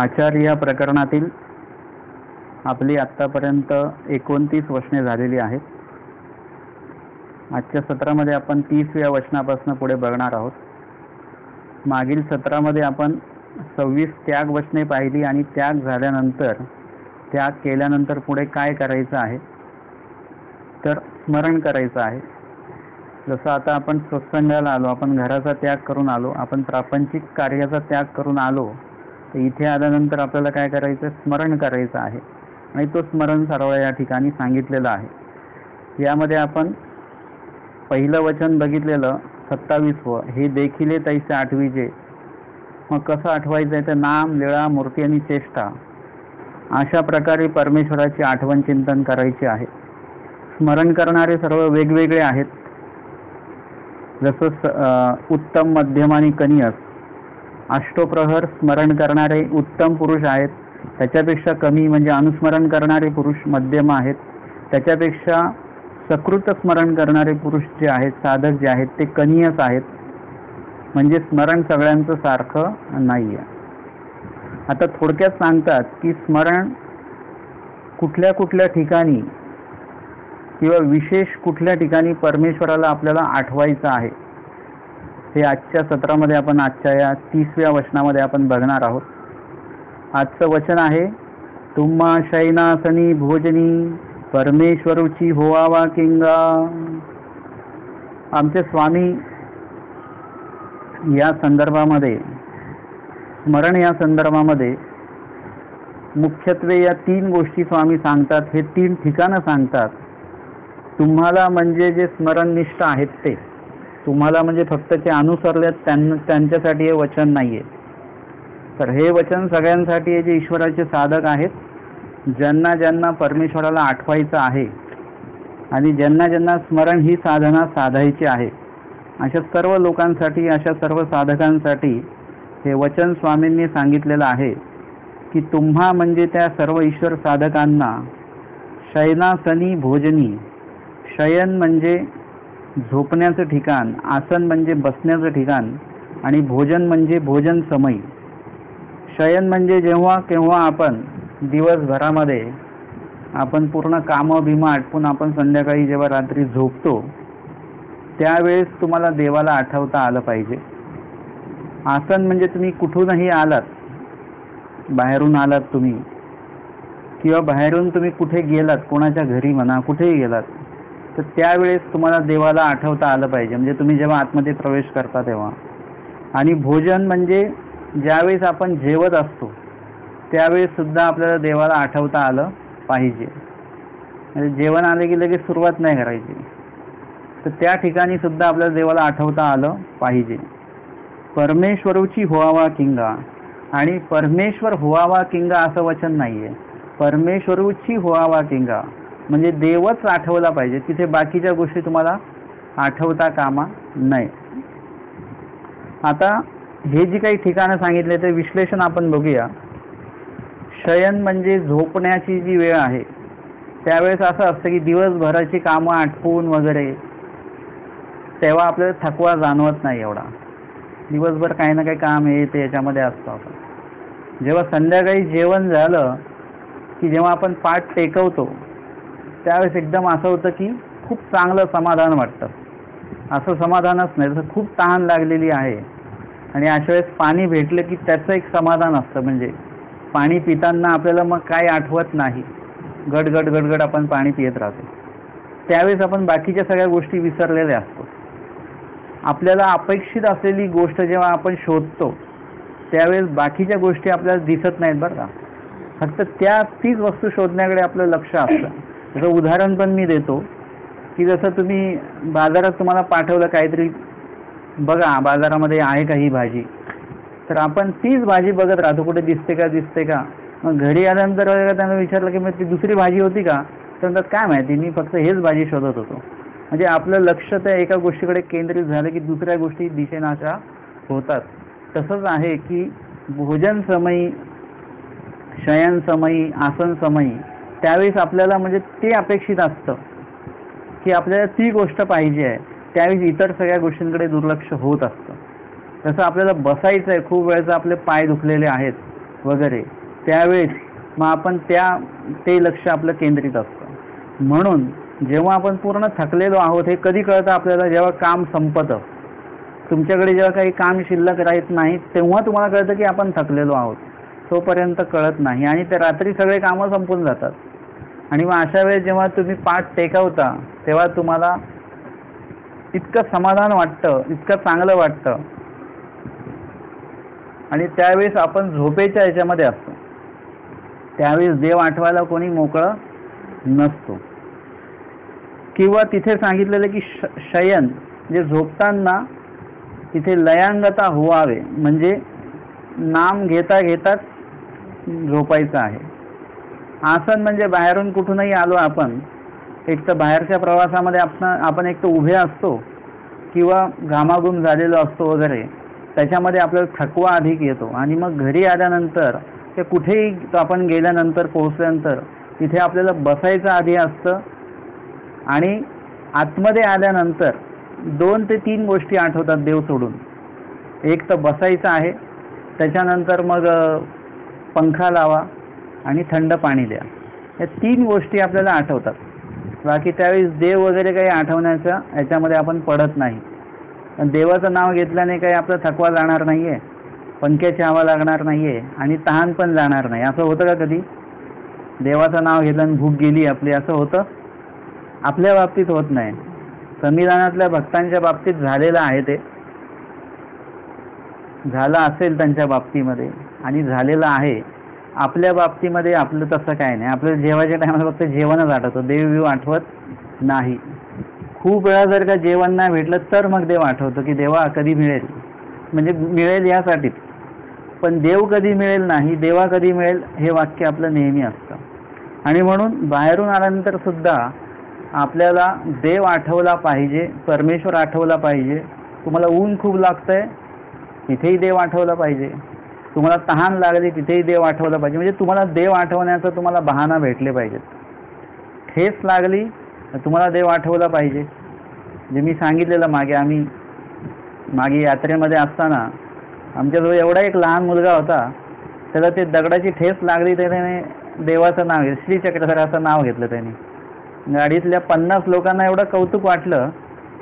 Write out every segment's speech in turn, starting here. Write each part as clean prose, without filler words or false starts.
आचार या प्रकरणातील आपली आत्तापर्यंत 29 वचने झालेली आहेत. आजच्या सत्रामध्ये आपण 30व्या वचनापासून पुढे बघणार आहोत. मागील सत्रामध्ये आपण 26 त्याग वचने पाहिली आणि त्याग झाल्यानंतर त्याग केल्यानंतर पुढे काय करायचं आहे तर स्मरण करायचं आहे. जसं आता आपण सत्संगाला आलो, आपण घराचा त्याग करून आलो, आपण प्रापंचिक कार्याचा त्याग करून आलो, तर इथे आल्यानंतर आपल्याला काय करायचं, स्मरण करायचं आहे. आणि तो स्मरण सर्व या ठिकाणी सांगितलेलं आहे. यामध्ये आपण पहिलं वचन बघितलेलं 27वं, हे देखिले तैसे आठवीचे. मग कसं आठवायचं आहे तर नाम, लीळा, मूर्ती आणि चेष्टा अशा प्रकारे परमेश्वराची आठवण चिंतन करायचे आहे. स्मरण करणारे सर्व वेगवेगळे आहेत. जसं उत्तम, मध्यम आणि कनियस. अष्टप्रहर स्मरण करणारे उत्तम पुरुष आहेत. त्याच्यापेक्षा कमी म्हणजे अनुस्मरण करणारे पुरुष मध्यम आहेत. त्याच्यापेक्षा सकृत स्मरण करणारे पुरुष जे आहेत, साधक जे आहेत, ते कनियस आहेत. म्हणजे स्मरण सगळ्यांचं सारखं नाही आहे. आता थोडक्यात सांगतात की स्मरण कुठल्या कुठल्या ठिकाणी किंवा विशेष कुठल्या ठिकाणी परमेश्वराला आपल्याला आठवायचं आहे, हे आजच्या सत्रामध्ये आपण आजच्या या 30व्या वचनामध्ये आपण बघणार आहोत. आजचं वचन आहे, तुम्हा शयनासनी भोजनी परमेश्वरूची होवावा किंगा. आमचे स्वामी या संदर्भामध्ये, स्मरण या संदर्भामध्ये मुख्यत्वे या 3 गोष्टी स्वामी सांगतात. हे 3 ठिकाणं सांगतात. तुम्हाला म्हणजे जे स्मरणनिष्ठ आहेत ते, तुम्हाला म्हणजे फक्त ते अनुसरलेत त्यांच्यासाठी हे वचन नाही आहे, तर हे वचन सगळ्यांसाठी आहे जे ईश्वराचे साधक आहेत, ज्यांना ज्यांना परमेश्वराला आठवायचं आहे आणि ज्यांना ज्यांना स्मरण ही साधना साधायची आहे, अशा सर्व लोकांसाठी, अशा सर्व साधकांसाठी हे वचन स्वामींनी सांगितलेलं आहे की तुम्हा म्हणजे त्या सर्व ईश्वर साधकांना शयनासनी भोजनी. शयन म्हणजे झोपण्याचं ठिकाण, आसन म्हणजे बसण्याचं ठिकाण आणि भोजन म्हणजे भोजन समय. शयन म्हणजे जेव्हा केव्हा आपण दिवसभरामध्ये आपण पूर्ण कामं भीमा आटपून आपण संध्याकाळी जेव्हा रात्री झोपतो, त्यावेळेस तुम्हाला देवाला आठवता आलं पाहिजे. आसन म्हणजे तुम्ही कुठूनही आलात, बाहेरून आलात तुम्ही किंवा बाहेरून तुम्ही कुठे गेलात, कोणाच्या घरी म्हणा, कुठेही गेलात, तर त्यावेळेस तुम्हाला देवाला आठवता आलं पाहिजे, म्हणजे तुम्ही जेव्हा आतमध्ये प्रवेश करता तेव्हा. आणि भोजन म्हणजे ज्यावेळेस आपण जेवत असतो त्यावेळेस सुद्धा आपल्याला देवाला आठवता आलं पाहिजे. म्हणजे जेवण आले की लगेच सुरुवात नाही करायची, तर त्या ठिकाणी सुद्धा आपल्याला देवाला आठवता आलं पाहिजे. परमेश्वरूची होवावा किंगा. आणि परमेश्वर होवावा किंगा असं वचन नाही आहे, परमेश्वरूची होवावा किंगा म्हणजे देवच आठवला पाहिजे. तिथे बाकीच्या गोष्टी तुम्हाला आठवता कामा नाही. आता हे जी काही ठिकाणं सांगितले ते विश्लेषण आपण बघूया. शयन म्हणजे झोपण्याची जी वेळ आहे, त्यावेळेस असं असतं की दिवसभराची कामं आटपून वगैरे तेव्हा आपल्याला थकवा जाणवत नाही एवढा. दिवसभर काही ना काही काम हे ते याच्यामध्ये असतं. आपण जेव्हा संध्याकाळी जेवण झालं की जेव्हा आपण पाठ टेकवतो त्यावेळेस एकदम असं होतं की खूप चांगलं समाधान वाटतं. असं समाधानच नाही, जसं खूप तहान लागलेली आहे आणि अशा वेळेस पाणी भेटलं की त्याचं एक समाधान असतं. म्हणजे पाणी पिताना आपल्याला मग काय आठवत नाही, गडगड गडगड आपण पाणी पित राहतो. त्यावेळेस आपण बाकीच्या सगळ्या गोष्टी विसरलेल्या असतो. आपल्याला अपेक्षित असलेली गोष्ट जेव्हा आपण शोधतो त्यावेळेस बाकीच्या गोष्टी आपल्याला दिसत नाहीत बरं का, फक्त तीच वस्तू शोधण्याकडे आपलं लक्ष असतं. जसं उदाहरण पण मी देतो की जसं तुम्ही बाजारात तुम्हाला पाठवलं काहीतरी, बघा बाजारामध्ये आहे का ही भाजी, तर आपण तीच भाजी बघत राहतो, कुठे दिसते का दिसते का. मग घरी आल्यानंतर त्यांना विचारलं की मग ती दुसरी भाजी होती का, तर म्हणतात काय माहिती, मी फक्त हेच भाजी शोधत होतो. म्हणजे आपलं लक्ष त्या एका गोष्टीकडे केंद्रित झालं की दुसऱ्या गोष्टी दिसेनाशा होतात. तसंच आहे की भोजन समयी, शयन समयी, आसन समयी त्यावेळेस आपल्याला म्हणजे ते अपेक्षित असतं की आपल्याला ती गोष्ट पाहिजे आहे, त्यावेळेस इतर सगळ्या गोष्टींकडे दुर्लक्ष होत असतं. जसं आपल्याला बसायचं आहे, खूप वेळेचं आपले पाय दुखलेले आहेत, वगैरे, त्यावेळेस मग आपण ते लक्ष आपलं केंद्रित असतं. म्हणून जेव्हा आपण पूर्ण थकलेलो आहोत हे कधी कळतं आपल्याला? जेव्हा काम संपतं. तुमच्याकडे जेव्हा काही काम शिल्लक राहत नाही तेव्हा तुम्हाला कळतं की आपण थकलेलो आहोत. तोपर्यंत कळत नाही आणि ते रात्री सगळे कामं संपून जातात. आणि मग अशा वेळेस जेव्हा तुम्ही पाठ टेकवता तेव्हा तुम्हाला इतकं समाधान वाटतं, इतकं चांगलं वाटतं. आणि त्यावेळेस आपण झोपेच्या ह्याच्यामध्ये असतो. त्यावेळेस देव आठवायला कोणी मोकळं नसतो. किंवा तिथे सांगितलेलं की शयन म्हणजे झोपताना तिथे लयांगता व्हावे, म्हणजे नाम घेता घेताच झोपायचं आहे. आसन म्हणजे बाहेरून कुठूनही आलो आपण, एक तर बाहेरच्या प्रवासामध्ये आपण एक तर उभे असतो किंवा घामाघूम झालेलो असतो वगैरे, त्याच्यामध्ये आपल्याला थकवा अधिक येतो. आणि मग घरी आल्यानंतर ते कुठेही आपण गेल्यानंतर पोहोचल्यानंतर तिथे आपल्याला बसायचं आधी असतं. आणि आतमध्ये आल्यानंतर 2 ते 3 गोष्टी आठवतात देव सोडून. एक तर बसायचं आहे, त्याच्यानंतर मग पंखा लावा आणि थंड पाणी द्या. या 3 गोष्टी आपल्याला आठवतात. बाकी त्यावेळेस देव वगैरे काही आठवण्याच्या याच्यामध्ये आपण पडत नाही. देवाचं नाव घेतल्याने काही आपला थकवा जाणार नाही आहे, पंख्याची हवा लागणार नाही आहे आणि तहान पण जाणार नाही. असं होतं का कधी? देवाचं नाव घेतल्याने भूक गेली आपली, असं होतं? आपल्या बाबतीत होत नाही. संविधानातल्या भक्तांच्या बाबतीत झालेलं आहे, ते झालं असेल त्यांच्या बाबतीमध्ये आणि झालेलं आहे. आपल्या बाबतीमध्ये आपलं तसं काय नाही. आपल्याला जेवायच्या टायमाला फक्त जेवणच आठवतं, देव आठवत नाही. खूप वेळा जर का जेवण नाही भेटलं तर मग देव आठवतं की देवा कधी मिळेल, म्हणजे मिळेल यासाठीच. पण देव कधी मिळेल नाही, देवा कधी मिळेल हे वाक्य आपलं नेहमी असतं. आणि म्हणून बाहेरून आल्यानंतर सुद्धा आपल्याला देव आठवला पाहिजे, परमेश्वर आठवला पाहिजे. तुम्हाला ऊन खूप लागतंय तिथेही देव आठवला पाहिजे, तुम्हाला तहान लागली तिथेही देव आठवला पाहिजे. म्हणजे तुम्हाला देव आठवण्याचं तुम्हाला बहाणा भेटले पाहिजेत. ठेस लागली तुम्हाला देव आठवला पाहिजे. जे मी सांगितलेलं मागे यात्रेमध्ये असताना आमच्याजवळ एवढा एक लहान मुलगा होता, त्याला ते दगडाची ठेस लागली, त्याने देवाचं नाव घेतलं, श्रीचक्रधर असं नाव घेतलं त्याने. गाडीतल्या 50 लोकांना एवढं कौतुक वाटलं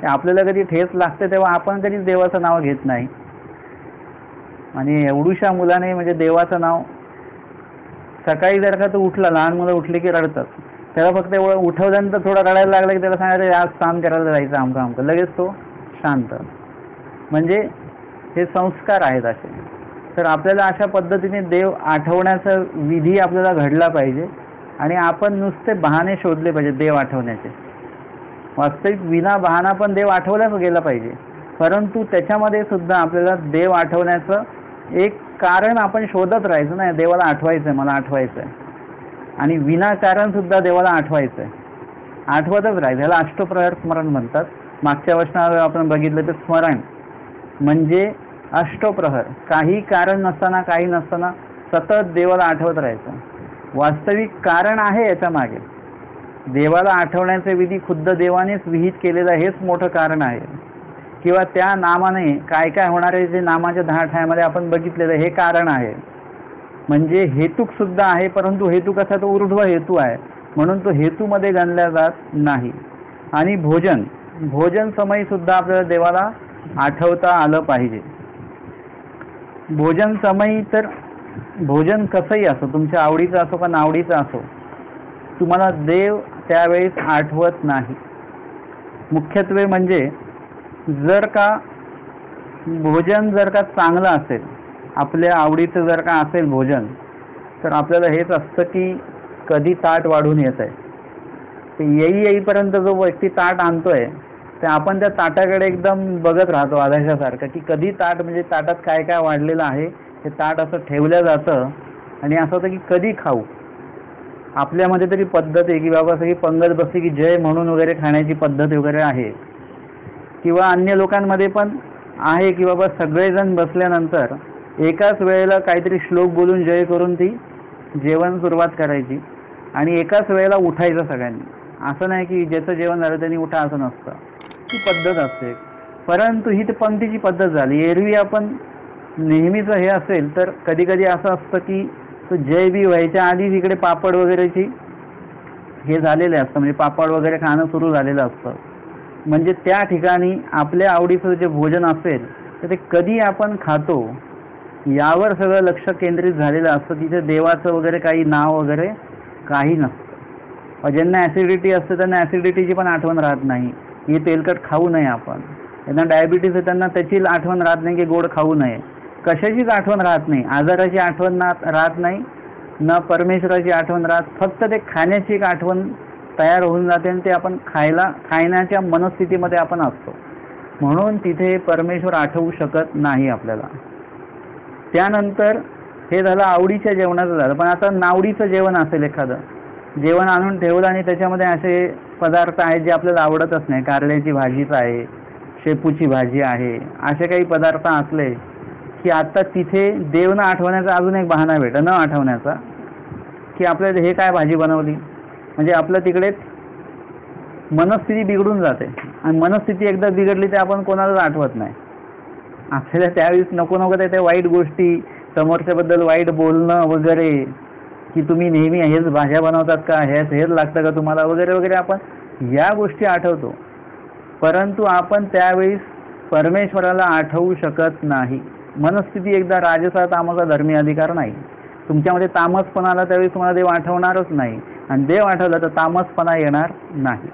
की आपल्याला कधी ठेस लागते तेव्हा आपण कधीच देवाचं नाव घेत नाही. आणि एवढूशा मुलाने म्हणजे देवाचं नाव, सकाळी जर का तो उठला, लहान मुलं उठली की रडतात, त्याला फक्त एवढं उठवल्यानंतर थोडं रडायला लागलं की त्याला सांगायचं आज काम करायला जायचं आमकं, लगेच तो शांत. म्हणजे हे संस्कार आहेत असे. तर आपल्याला अशा पद्धतीने देव आठवण्याचा विधी आपल्याला घडला पाहिजे. आणि आपण नुसते बहाणे शोधले पाहिजे देव आठवण्याचे. वास्तविक विना बहाणा पण देव आठवला गेला पाहिजे, परंतु त्याच्यामध्ये सुद्धा आपल्याला देव आठवण्याचं एक कारण आपण शोधत राहायचं नाही. देवाला आठवायचं आहे, मला आठवायचं आहे. आणि विनाकारण सुद्धा देवाला आठवायचं आहे, आठवतच राहायचं. ह्याला अष्टप्रहर स्मरण म्हणतात. मागच्या वर्षात आपण बघितलं तर स्मरण म्हणजे अष्टप्रहर, काही कारण नसताना काही नसताना सतत देवाला आठवत राहायचं. वास्तविक कारण आहे याच्या मागे. देवाला आठवण्याचे विधी खुद्द देवानेच विहित केलेलं हेच मोठं कारण आहे. किंवा त्या नामाने काय काय होणार आहे जे नामाच्या 10 अध्यायामध्ये आपण बघितलेलं हे कारण आहे. म्हणजे हेतुक सुद्धा आहे, परंतु हेतू कसा तो ऊर्ध्व हेतू आहे, म्हणून तो हेतूमध्ये गणला जात नाही. आणि भोजन समय सुद्धा आपल्याला देवाला आठवता आलं पाहिजे. भोजन समयी तर भोजन कसंही असो, तुमच्या आवडीचं असो का नावडीचं असो, तुम्हाला देव त्यावेळेस आठवत नाही. मुख्यत्वे म्हणजे जर का भोजन जर का चांगलं असेल, आपल्या आवडीचं जर का असेल भोजन, तर आपल्याला हेच असतं की कधी ताट वाढून येत आहे. ते येईपर्यंत जो व्यक्ती ताट आणतोय ते आपण त्या ताटाकडे एकदम बघत राहतो आधाशासारखं, की कधी ताट, म्हणजे ताटात काय काय वाढलेलं आहे ते ताट असं ठेवलं जातं आणि असं होतं की कधी खाऊ. आपल्यामध्ये तरी पद्धत आहे की बाबा सगळी पंगत बसली की जय म्हणून वगैरे खाण्याची पद्धत वगैरे आहे. किंवा अन्य लोकांमध्ये पण आहे की बाबा सगळेजण बसल्यानंतर एकाच वेळेला काहीतरी श्लोक बोलून जय करून ती जेवण सुरुवात करायची आणि एकाच वेळेला उठायचं सगळ्यांनी. असं नाही की ज्याचं जेवण झालं त्यांनी उठा असं नसतं, ती पद्धत असते. परंतु ही तर पंक्तीची पद्धत झाली. एरवी आपण नेहमीच हे असेल तर कधी कधी असं असतं की तो जय बी व्हायच्या आधीच इकडे पापड वगैरेची हे झालेले असतं, म्हणजे पापड वगैरे खाणं सुरू झालेलं असतं. म्हणजे त्या ठिकाणी आपल्या आवडीचं जे भोजन असेल तर ते कधी आपण खातो यावर सगळं लक्ष केंद्रित झालेलं असतं. तिथे देवाचं वगैरे काही नाव वगैरे काही नसतं. ज्यांना ॲसिडिटी असते त्यांना ॲसिडिटीची पण आठवण राहत नाही, हे तेलकट खाऊ नये आपण. त्यांना डायबिटीस आहे त्यांना त्याची आठवण राहत नाही की गोड खाऊ नये. कशाचीच आठवण राहत नाही, आजाराची आठवण राहत नाही, न परमेश्वराची आठवण राहत. फक्त ते खाण्याची एक आठवण तयार होऊन जाते आणि ते आपण खाण्याच्या मनस्थितीमध्ये आपण असतो, म्हणून तिथे परमेश्वर आठवू शकत नाही आपल्याला. त्यानंतर हे झालं आवडीच्या जेवणाचं झालं. पण आता नावडीचं जेवण असेल, एखादं जेवण आणून ठेवलं आणि त्याच्यामध्ये असे पदार्थ आहेत जे आपल्याला आवडतच नाही, कारल्याची भाजीच आहे, शेपूची भाजी आहे, असे काही पदार्थ असले की आता तिथे देव न आठवण्याचा अजून एक बहाणा भेटत, न आठवण्याचा, की आपल्याला हे काय भाजी बनवली. म्हणजे आपलं तिकडेच मनस्थिती बिघडून जाते आणि मनस्थिती एकदा बिघडली तर आपण कोणालाच आठवत नाही. आपल्याला त्यावेळेस नको नको त्या वाईट गोष्टी, समोरच्याबद्दल वाईट बोलणं वगैरे, की तुम्ही नेहमी हेच भाज्या बनवतात का, हेच लागतं का तुम्हाला वगैरे वगैरे, आपण या गोष्टी आठवतो. परंतु आपण त्यावेळेस परमेश्वराला आठवू शकत नाही. मनस्थिती एकदा राजसा तामसा धर्मी अधिकार नाही. तुमच्यामध्ये तामसपणा आला त्यावेळेस तुम्हाला देव आठवणारच नाही, आणि देव आठवला तर तामसपणा येणार नाही.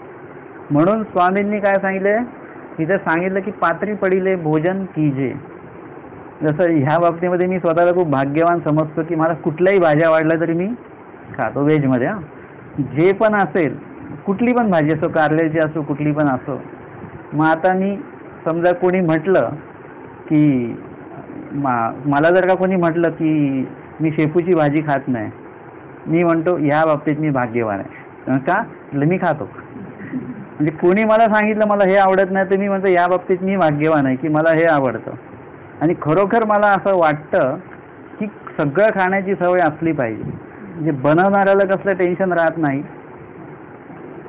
म्हणून स्वामींनी काय सांगितले, तिथे सांगितलं की पात्री पडिले भोजन कीजे. जसं ह्या बाबतीमध्ये मी स्वतःला खूप भाग्यवान समजतो की मला कुठल्याही भाज्या वाढल्या तरी मी खातो. व्हेजमध्ये जे पण असेल, कुठली पण भाजी असो, कारल्याची असो, कुठली पण असो. मग आता मी समजा कोणी म्हटलं की मला जर का कोणी म्हटलं की मी शेपूची भाजी खात नाही, मी म्हणतो ह्या बाबतीत मी भाग्यवान आहे. का मी खातो. म्हणजे कोणी मला सांगितलं मला हे आवडत नाही तर मी म्हणतो या बाबतीत मी भाग्यवान आहे की मला हे आवडतं. आणि खरोखर मला असं वाटतं की सगळं खाण्याची सवय असली पाहिजे. म्हणजे बनवणाऱ्याला कसलं टेन्शन राहत नाही,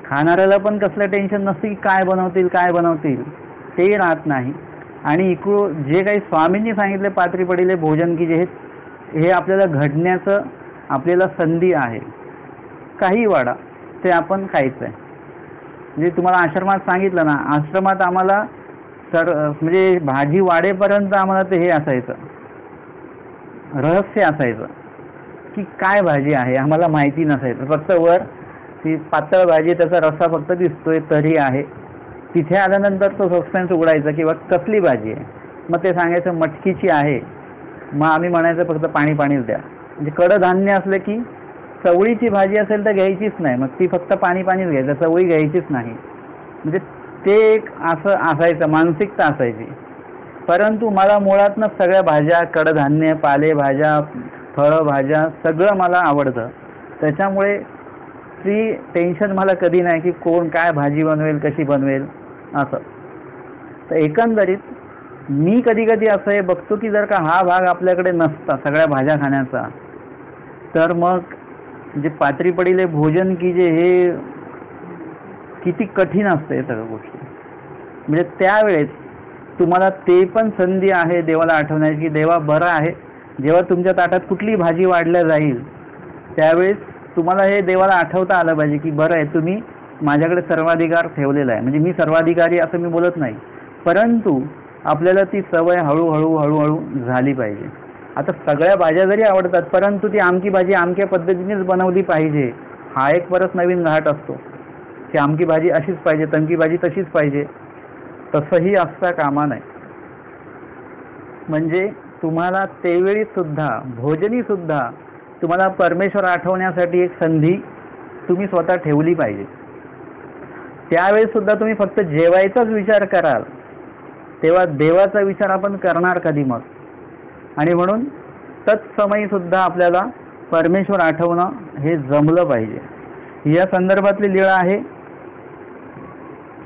खाणाऱ्याला पण कसलं टेन्शन नसतं की काय बनवतील तेही राहत नाही. आणि इकडं जे काही स्वामींनी सांगितले पात्री पडिले भोजन की जे हे आपल्याला घडण्याचं आपल्याला संधी आहे. काही वाडा ते आपण खायचं आहे. म्हणजे तुम्हाला आश्रमात सांगितलं ना, आश्रमात आम्हाला म्हणजे भाजी वाढेपर्यंत आम्हाला ते हे असायचं, रहस्य असायचं की काय भाजी आहे आम्हाला माहिती नसायचं. फक्त वर ती पातळ भाजी, त्याचा रस्सा फक्त दिसतोय तरी आहे. तिथे आल्यानंतर तो सस्पेन्स उघडायचा किंवा कसली भाजी आहे. मग ते सांगायचं मटकीची आहे, मग आम्ही म्हणायचं फक्त पाणीच द्या. म्हणजे कडधान्य असलं की चवळीची भाजी असेल तर घ्यायचीच नाही, मग ती फक्त पाणीच घ्यायचं, चवळी घ्यायचीच नाही. म्हणजे ते एक असं असायचं, मानसिकता असायची. परंतु मला मुळातनं सगळ्या भाज्या, कडधान्य, पालेभाज्या, फळभाज्या सगळं मला आवडतं. त्याच्यामुळे ती टेन्शन मला कधी नाही की कोण काय भाजी बनवेल, कशी बनवेल असं. तर एकंदरीत मी कधी कधी असं हे बघतो की जर का हा भाग आपल्याकडे नसता सगळ्या भाज्या खाण्याचा, तर मग जे पात्री पडिले भोजन की जे हे किती कठीण असतं हे सगळ्या गोष्टी. म्हणजे त्यावेळेस तुम्हाला ते पण संधी आहे देवाला आठवण्याची की देवा बरं आहे. जेव्हा तुमच्या ताटात कुठली भाजी वाढल्या जाईल त्यावेळेस तुम्हाला हे देवाला आठवता आलं पाहिजे की बरं आहे, तुम्ही माझ्याकडे सर्वाधिकार ठेवलेला आहे. म्हणजे मी सर्वाधिकारी असं मी बोलत नाही, परंतु आपल्याला ती सवय हळूहळू झाली पाहिजे. आता सगळ्या भाज्या जरी आवडतात, परंतु ती आमकी भाजी आमक्या पद्धतीनेच बनवली पाहिजे हा एक परत नवीन घाट असतो की आमकी भाजी अशीच पाहिजे, तमकी भाजी तशीच पाहिजे. तसंही असता कामा नये. म्हणजे तुम्हाला त्यावेळी सुद्धा भोजनी सुद्धा तुम्हाला परमेश्वर आठवण्यासाठी एक संधी तुम्ही स्वतः ठेवली पाहिजे. त्यावेळेस सुद्धा तुम्ही फक्त जेवायचाच विचार कराल, तेव्हा देवाचा विचार आपण करणार कधी मग. आणि म्हणून तत्समयी सुद्धा आपल्याला परमेश्वर आठवणं हे जमलं पाहिजे. या संदर्भातली लीळा आहे,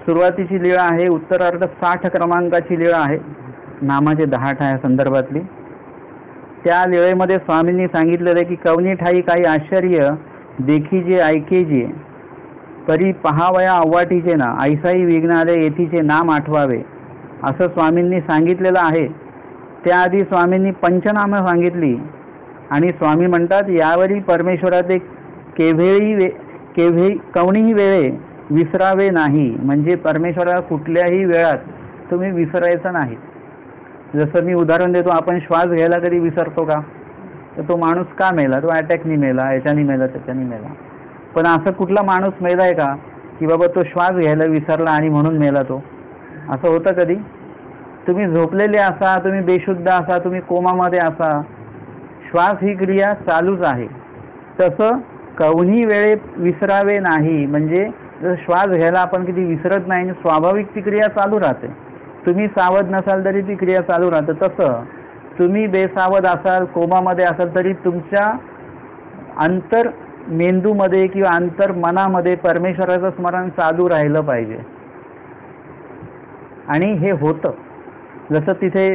सुरुवातीची लीळा आहे, उत्तरार्ध 60 क्रमांकाची लीळा आहे, नामाचे 10 या संदर्भातली. त्या लीळेमध्ये स्वामींनी सांगितलेलं आहे की कवनी ठाई काही आश्चर्य देखीजे ऐकेजे, परी पहावया अव्वाटीचे ना, ऐसाई विघ्नालय येथीचे नाम आठवावे, असं स्वामींनी सांगितलेलं आहे. त्याआधी स्वामींनी पंचनामं सांगितली आणि स्वामी म्हणतात यावरी परमेश्वराचे कोणीही वेळे विसरावे नाही. म्हणजे परमेश्वराला कुठल्याही वेळात तुम्ही विसरायचं नाही. जसं मी उदाहरण देतो, आपण श्वास घ्यायला कधी विसरतो का? तर तो माणूस का मेला? तो अटॅकनी मेला, याच्यानी मेला, त्याच्यानी मेला. पण असं कुठला माणूस मेलाय का की बाबा तो श्वास घ्यायला विसरला आणि म्हणून मेला? तो असं होतं कधी? तुम्ही झोपलेले असा, तुम्ही बेशुद्ध असा, तुम्ही कोमामध्ये असा, श्वास ही क्रिया चालूच आहे. तसं कोणीही वेळे विसरावे नाही. म्हणजे जर श्वास घ्यायला आपण किती विसरत नाही, स्वाभाविक ती क्रिया चालू राहते. तुम्ही सावध नसाल तरी ती क्रिया चालू राहते. तसं तुम्ही बेसावध असाल, कोमामध्ये असाल तरी तुमच्या अंतर मेंदूमध्ये किंवा अंतर मनामध्ये परमेश्वराचं स्मरण चालू राहिलं पाहिजे. आणि हे होतं. जसं तिथे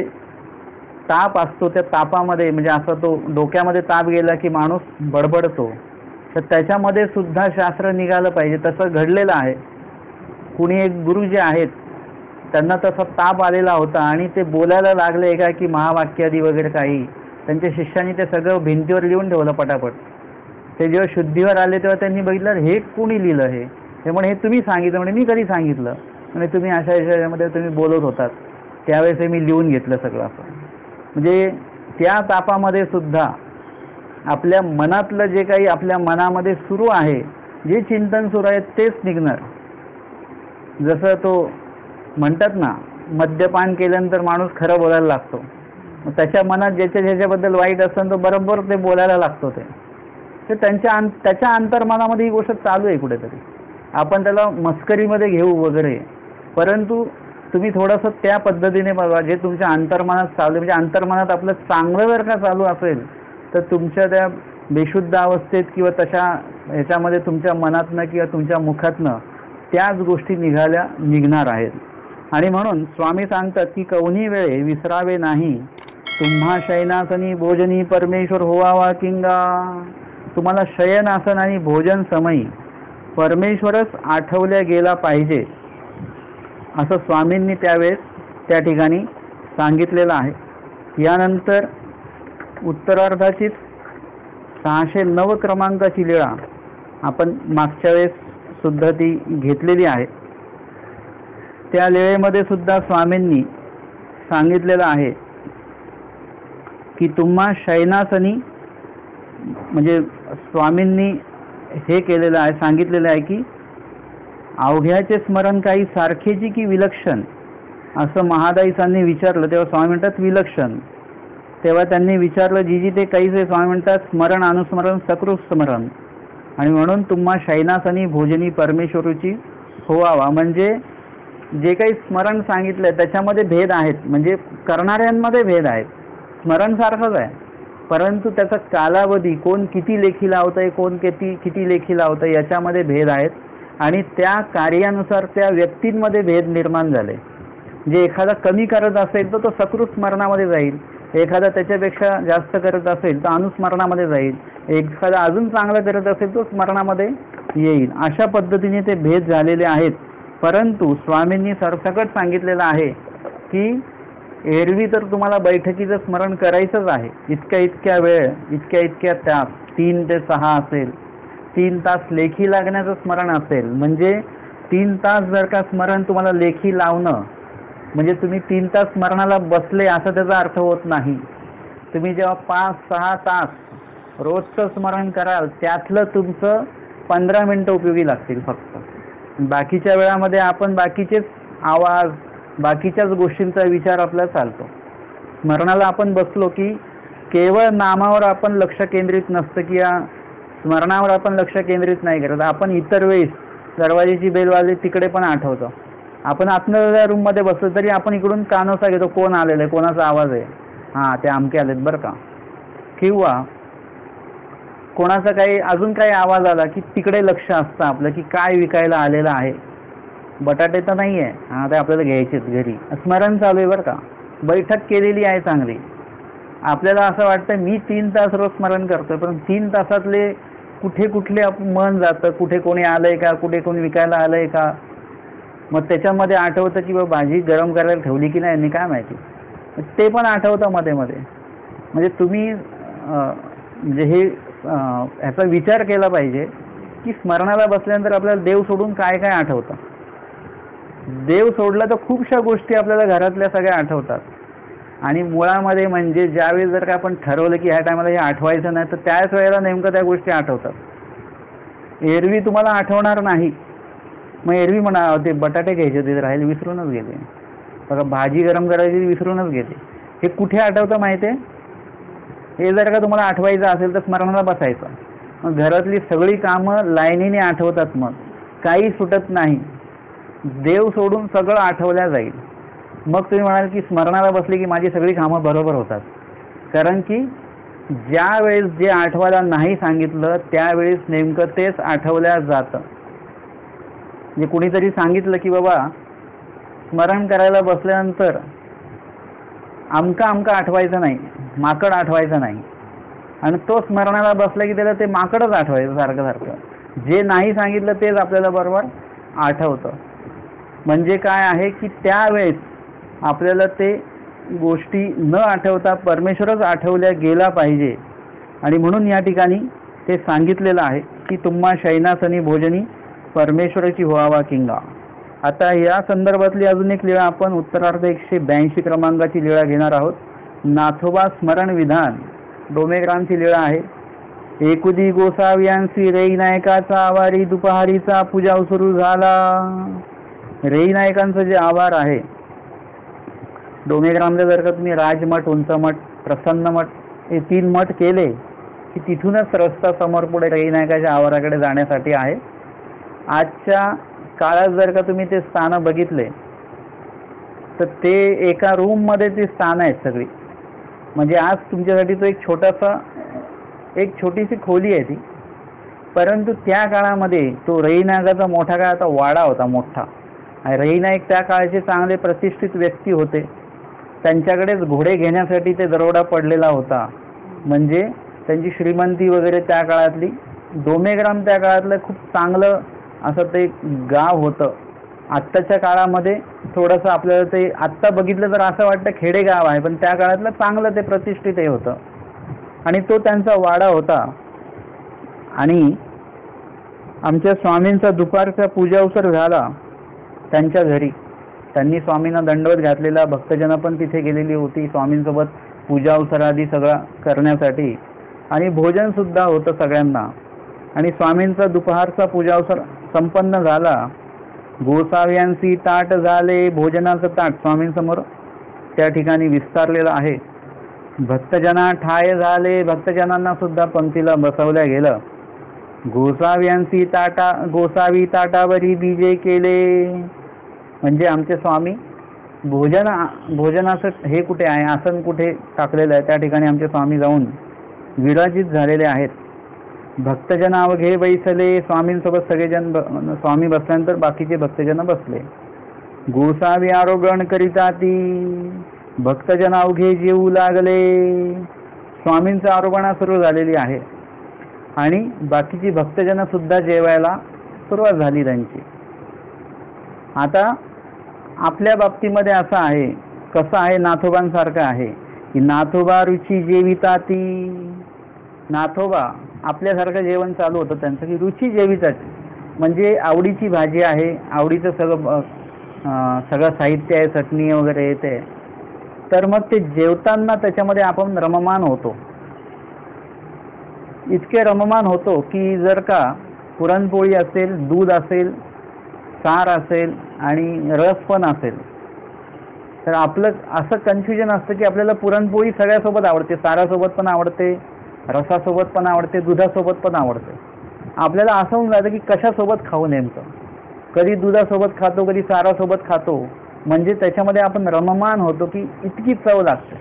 ताप असतो, त्या तापामध्ये म्हणजे असं तो डोक्यामध्ये ताप गेला की माणूस बडबडतो, तर त्याच्यामध्ये सुद्धा शास्त्र निघालं पाहिजे. तसं घडलेलं आहे. कुणी एक गुरु जे आहेत त्यांना तसा ताप आलेला होता आणि ते बोलायला लागले का की महावाक्यादी वगैरे काही, त्यांच्या शिष्यांनी ते सगळं भिंतीवर लिहून ठेवलं पटापट. ते जेव्हा शुद्धीवर आले तेव्हा त्यांनी बघितलं हे कुणी लिहिलं हे म्हणे हे तुम्ही सांगितलं. म्हणे मी कधी सांगितलं? म्हणजे तुम्ही अशा याच्यामध्ये तुम्ही बोलत होतात त्यावेळेस हे मी लिहून घेतलं सगळं. असं म्हणजे त्या तापामध्ये सुद्धा आपल्या मनातलं जे काही आपल्या मनामध्ये सुरू आहे, जे चिंतन सुरू आहे तेच निघणार. जसं तो म्हणतात ना, मद्यपान केल्यानंतर माणूस खरं बोलायला लागतो. त्याच्या मनात ज्याच्याबद्दल वाईट असतं तो बरोबर ते बोलायला लागतो. ते त्याच्या अंतर्मनामध्ये ही गोष्ट चालू आहे कुठेतरी. आपण त्याला मस्करीमध्ये घेऊ वगैरे, परंतु तुम्ही थोडंसं त्या पद्धतीने बघा जे तुमच्या अंतर्मनात चालू आहे. म्हणजे अंतर्मनात आपलं चांगलं जर का चालू असेल तर तुमच्या त्या बेशुद्ध अवस्थेत किंवा तशा ह्याच्यामध्ये तुमच्या मनातनं किंवा तुमच्या मुखातनं त्याच गोष्टी निघणार आहेत. आणि म्हणून स्वामी सांगतात की कोणी वेळे विसरावे नाही. तुम्हा शयनासनी भोजनी परमेश्वर होवावा किंगा. तुम्हाला शयनासन आणि भोजन समयी परमेश्वरच आठवल्या गेला पाहिजे, असं स्वामींनी त्यावेळेस त्या ठिकाणी सांगितलेलं आहे. यानंतर उत्तरार्धाची 609 क्रमांकाची लीळा आपण मागच्या वेळेस सुद्धा ती घेतलेली आहे. त्या लीळेमध्ये सुद्धा स्वामींनी सांगितलेलं आहे की तुम्हा शयनासनी, म्हणजे स्वामींनी हे केलेलं आहे, सांगितलेलं आहे की अवघ्याचे स्मरण काही सारखेची की विलक्षण, असं महादाईसांनी विचारलं. तेव्हा स्वामी म्हणतात विलक्षण. तेव्हा त्यांनी विचारलं जी ते काहीच. स्वामी म्हणतात स्मरण अनुस्मरण सकृत स्मरण. आणि म्हणून तुम्हा शयनासनी भोजनी परमेश्वरूची होवावा. म्हणजे जे काही स्मरण सांगितलंय त्याच्यामध्ये भेद आहेत, म्हणजे करणाऱ्यांमध्ये भेद आहेत. स्मरण सारखंच आहे, परंतु त्याचा कालावधी, कोण किती लेखी लावतंय, कोण किती लेखी लावतंय याच्यामध्ये भेद आहेत. आणि त्या कार्यानुसार त्या व्यक्तींमध्ये भेद निर्माण झाले. जे एखादा कमी करत असेल तर तो सकृत स्मरणामध्ये जाईल, एखादा त्याच्यापेक्षा जास्त करत असेल तर अनुस्मरणामध्ये जाईल, एखादा अजून चांगलं करत असेल तो स्मरणामध्ये येईल. अशा पद्धतीने ते भेद झालेले आहेत. परंतु स्वामींनी सरसकट सांगितलेलं आहे की एरवी तर तुम्हाला बैठकीचं स्मरण करायचंच आहे. इतक्या वेळ, इतक्या तास, 3 ते 6 असेल, 3 तास लेखी लागण्याचं स्मरण असेल. म्हणजे 3 तास जर का स्मरण तुम्हाला लेखी लावणं, म्हणजे तुम्ही 3 तास स्मरणाला बसले असं त्याचा अर्थ होत नाही. तुम्ही जेव्हा 5-6 तास रोजचं स्मरण कराल त्यातलं तुमचं 15 मिनटं उपयोगी लागतील फक्त. बाकीच्या वेळामध्ये आपण बाकीचेच आवाज, बाकीच्याच गोष्टींचा विचार आपला चालतो. स्मरणाला आपण बसलो की केवळ नामावर आपण लक्ष केंद्रित नसतं किंवा स्मरणावर आपण लक्ष केंद्रित नाही करत. आपण इतर वेळेस दरवाजेची बेल वाजली तिकडे पण आठवतो. आपण आतल्या रूममध्ये बसलो तरी आपण इकडून कानोसा घेतो, कोण आलेलं आहे, कोणाचा आवाज आहे, हां ते आमके आलेत बरं का. किंवा कोणाचा काही अजून काही आवाज आला की तिकडे लक्ष असतं आपलं की काय विकायला आलेलं आहे. बटाटे तर नाही आहे, हां ते आपल्याला घ्यायचेच घरी. स्मरण चालू आहे बरं का, बैठक केलेली आहे चांगली. आपल्याला असं वाटतं मी 3 तास रोज स्मरण करतोय, पण 3 तासातले कुठले मन जातं, कुठे कोणी आलंय का, कुठे कोणी विकायला आलंय का. मग त्याच्यामध्ये आठवतं की भाजी गरम करायला ठेवली की नाही काय माहिती. ते पण आठवतं मध्ये मध्ये. म्हणजे तुम्ही म्हणजे हे ह्याचा विचार केला पाहिजे की स्मरणाला बसल्यानंतर आपल्याला देव सोडून काय काय आठवतं. देव सोडला तर खूपशा गोष्टी आपल्याला घरातल्या सगळ्या आठवतात. आणि मुळामध्ये म्हणजे ज्यावेळेस जर का आपण ठरवलं की ह्या टायमाला हे आठवायचं नाही, तर त्याच वेळेला नेमकं त्या गोष्टी आठवतात. एरवी तुम्हाला आठवणार नाही. मग एरवी म्हणा ते बटाटे घ्यायचे होते, राहिले विसरूनच गेले. बघा भाजी गरम करायची विसरूनच गेले. हे कुठे आठवतं माहिती आहे? हे जर का तुम्हाला आठवायचं असेल तर स्मरणाला बसायचं. मग घरातली सगळी कामं लाईनीने आठवतात, मग काही सुटत नाही. देव सोडून सगळं आठवल्या जाईल. मग तुम्ही म्हणाल की स्मरणाला बसले की माझी सगळी कामं बरोबर होतात. कारण की ज्या वेळेस जे आठवायला नाही सांगितलं त्यावेळेस नेमकं तेच आठवल्या जातं. म्हणजे कुणीतरी सांगितलं की बाबा स्मरण करायला बसल्यानंतर आमका आठवायचं नाही, माकड आठवायचं नाही. आणि तो स्मरणाला बसला की त्याला ते माकडच आठवायचं सारखं सारखं. जे नाही सांगितलं तेच आपल्याला बरोबर आठवतं. म्हणजे काय आहे की त्यावेळेस आपल्याला ते गोष्टी न आठवता परमेश्वरच आठवल्या गेला पाहिजे. आणि म्हणून या ठिकाणी ते सांगितलेलं आहे की तुम्हा शयनासनी भोजनी परमेश्वराची व्हावा किंगा. आता या संदर्भातली अजून एक लीळा आपण उत्तरार्ध 182 क्रमांकाची लीळा घेणार आहोत. नाथोबा स्मरण विधान डोमेग्रामची लीळा आहे. एकुदी गोसाव्यांसी रेई नायकाचा आवारी दुपारीचा पूजा सुरू झाला. रेई नायकांचं जे आवार आहे डोमेग्रामला, जर का तुम्ही राजमठ, उंचमठ, प्रसन्न मठ हे 3 मठ केले की तिथूनच रस्ता समोर पुढे रेई नायकाच्या आवाराकडे जाण्यासाठी आहे. आजच्या काळात जर का तुम्ही ते स्थानं बघितले तर ते एका रूममध्ये ती स्थानं आहेत सगळी. म्हणजे आज तुमच्यासाठी तो एक छोटीशी खोली आहे ती. परंतु त्या काळामध्ये तो रेई नायकाचा मोठा काळाचा वाडा होता मोठा. रेई नाईक त्या काळाचे चांगले प्रतिष्ठित व्यक्ती होते. त्यांच्याकडेच घोडे घेण्यासाठी ते दरोडा पडलेला होता. म्हणजे त्यांची श्रीमंती वगैरे त्या काळातली. डोमेग्राम त्या काळातलं खूप चांगलं असं ते गाव होतं. आत्ताच्या काळामध्ये थोडंसं आपल्याला ते आत्ता बघितलं तर असं वाटतं खेडेगाव आहे, पण त्या काळातलं चांगलं ते प्रतिष्ठित हे होतं. आणि तो त्यांचा वाडा होता. आणि आमच्या स्वामींचा दुपारचा पूजा अवसर झाला त्यांच्या घरी. त्यांनी स्वामींना दंडवत घातलेला. भक्तजन पण तिथे गेलेली होती स्वामींसोबत पूजा अवसर आधी सगळं करण्यासाठी. आणि भोजन सुद्धा होतं सगळ्यांना. आणि स्वामींचा दुपारचा पूजा अवसर संपन्न झाला. गोसाव्यांसी ताट झाले. भोजनाचं ताट स्वामींसमोर त्या ठिकाणी विस्तारलेलं आहे. भक्तजना ठाय झाले. भक्तजनांना सुद्धा पंक्तीला बसवल्या गेलं. गोसावी ताटावरी बीजे केले. म्हणजे आमचे स्वामी भोजनाचं हे कुठे आहे, आसन कुठे टाकलेलं आहे, त्या ठिकाणी आमचे स्वामी जाऊन विराजित झालेले आहेत. भक्तजन अवघे बैसले. स्वामींसोबत सगळेजण स्वामी बसल्यानंतर बाकीचे भक्तजन बसले. गोसावी आरोगण करिता ती. भक्तजन अवघे जेवू लागले. स्वामींचं आरोगणा सुरू झालेली आहे आणि बाकीची भक्तजन सुद्धा जेवायला सुरुवात झाली त्यांची. आता आपल्या बाबतीमध्ये असं आहे, कसं आहे, नाथोबांसारखं आहे की नाथोबा रुची जेविता ती. नाथोबा आपल्यासारखं जेवण चालू होतं त्यांचं की रुची जेविता. म्हणजे आवडीची भाजी आहे, आवडीचं सगळं साहित्य आहे, चटणी वगैरे येते. तर मग ते जेवताना त्याच्यामध्ये आपण रममान होतो. इतके रममान होतो की जर का पुरणपोळी असेल, दूध असेल, सार असेल आणि रस पण असेल तर आपलं असं कन्फ्युजन असतं की आपल्याला पुरणपोळी सगळ्यासोबत आवडते. सारासोबत पण आवडते, रसासोबत पण आवडते, दुधासोबत पण आवडते. आपल्याला असं होऊन जातं की कशासोबत खाऊ नेमकं. कधी दुधासोबत खातो, कधी सारासोबत खातो. म्हणजे त्याच्यामध्ये आपण रममान होतो की इतकी चव लागते.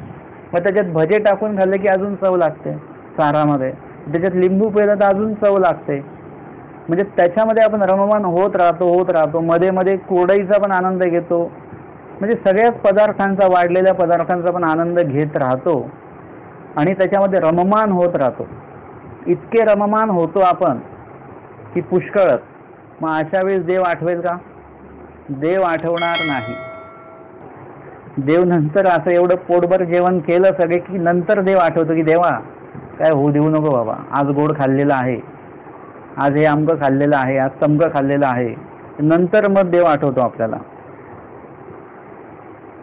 मग त्याच्यात भजे टाकून खाल्ले की अजून चव लागते सारामध्ये. त्याच्यात लिंबू पिळलं तर अजून चव लागते. म्हणजे त्याच्यामध्ये आपण रममान होत राहतो. मध्ये मध्ये कोरडईचा पण आनंद घेतो. म्हणजे सगळ्याच पदार्थांचा, वाढलेल्या पदार्थांचा पण आनंद घेत राहतो आणि त्याच्यामध्ये रममान होत राहतो. इतके रममान होतो आपण की पुष्कळच. मग अशा वेळेस देव आठवेल का? देव आठवणार नाही. देव नंतर असं एवढं पोटभर जेवण केलं सगळे की नंतर देव आठवतो की देवा काय होऊ देऊ नको बाबा, आज गोड खाल्लेलं आहे, आज हे आमकं खाल्लेलं आहे, आज तमकं खाल्लेलं आहे, नंतर मग देव आठवतो आपल्याला.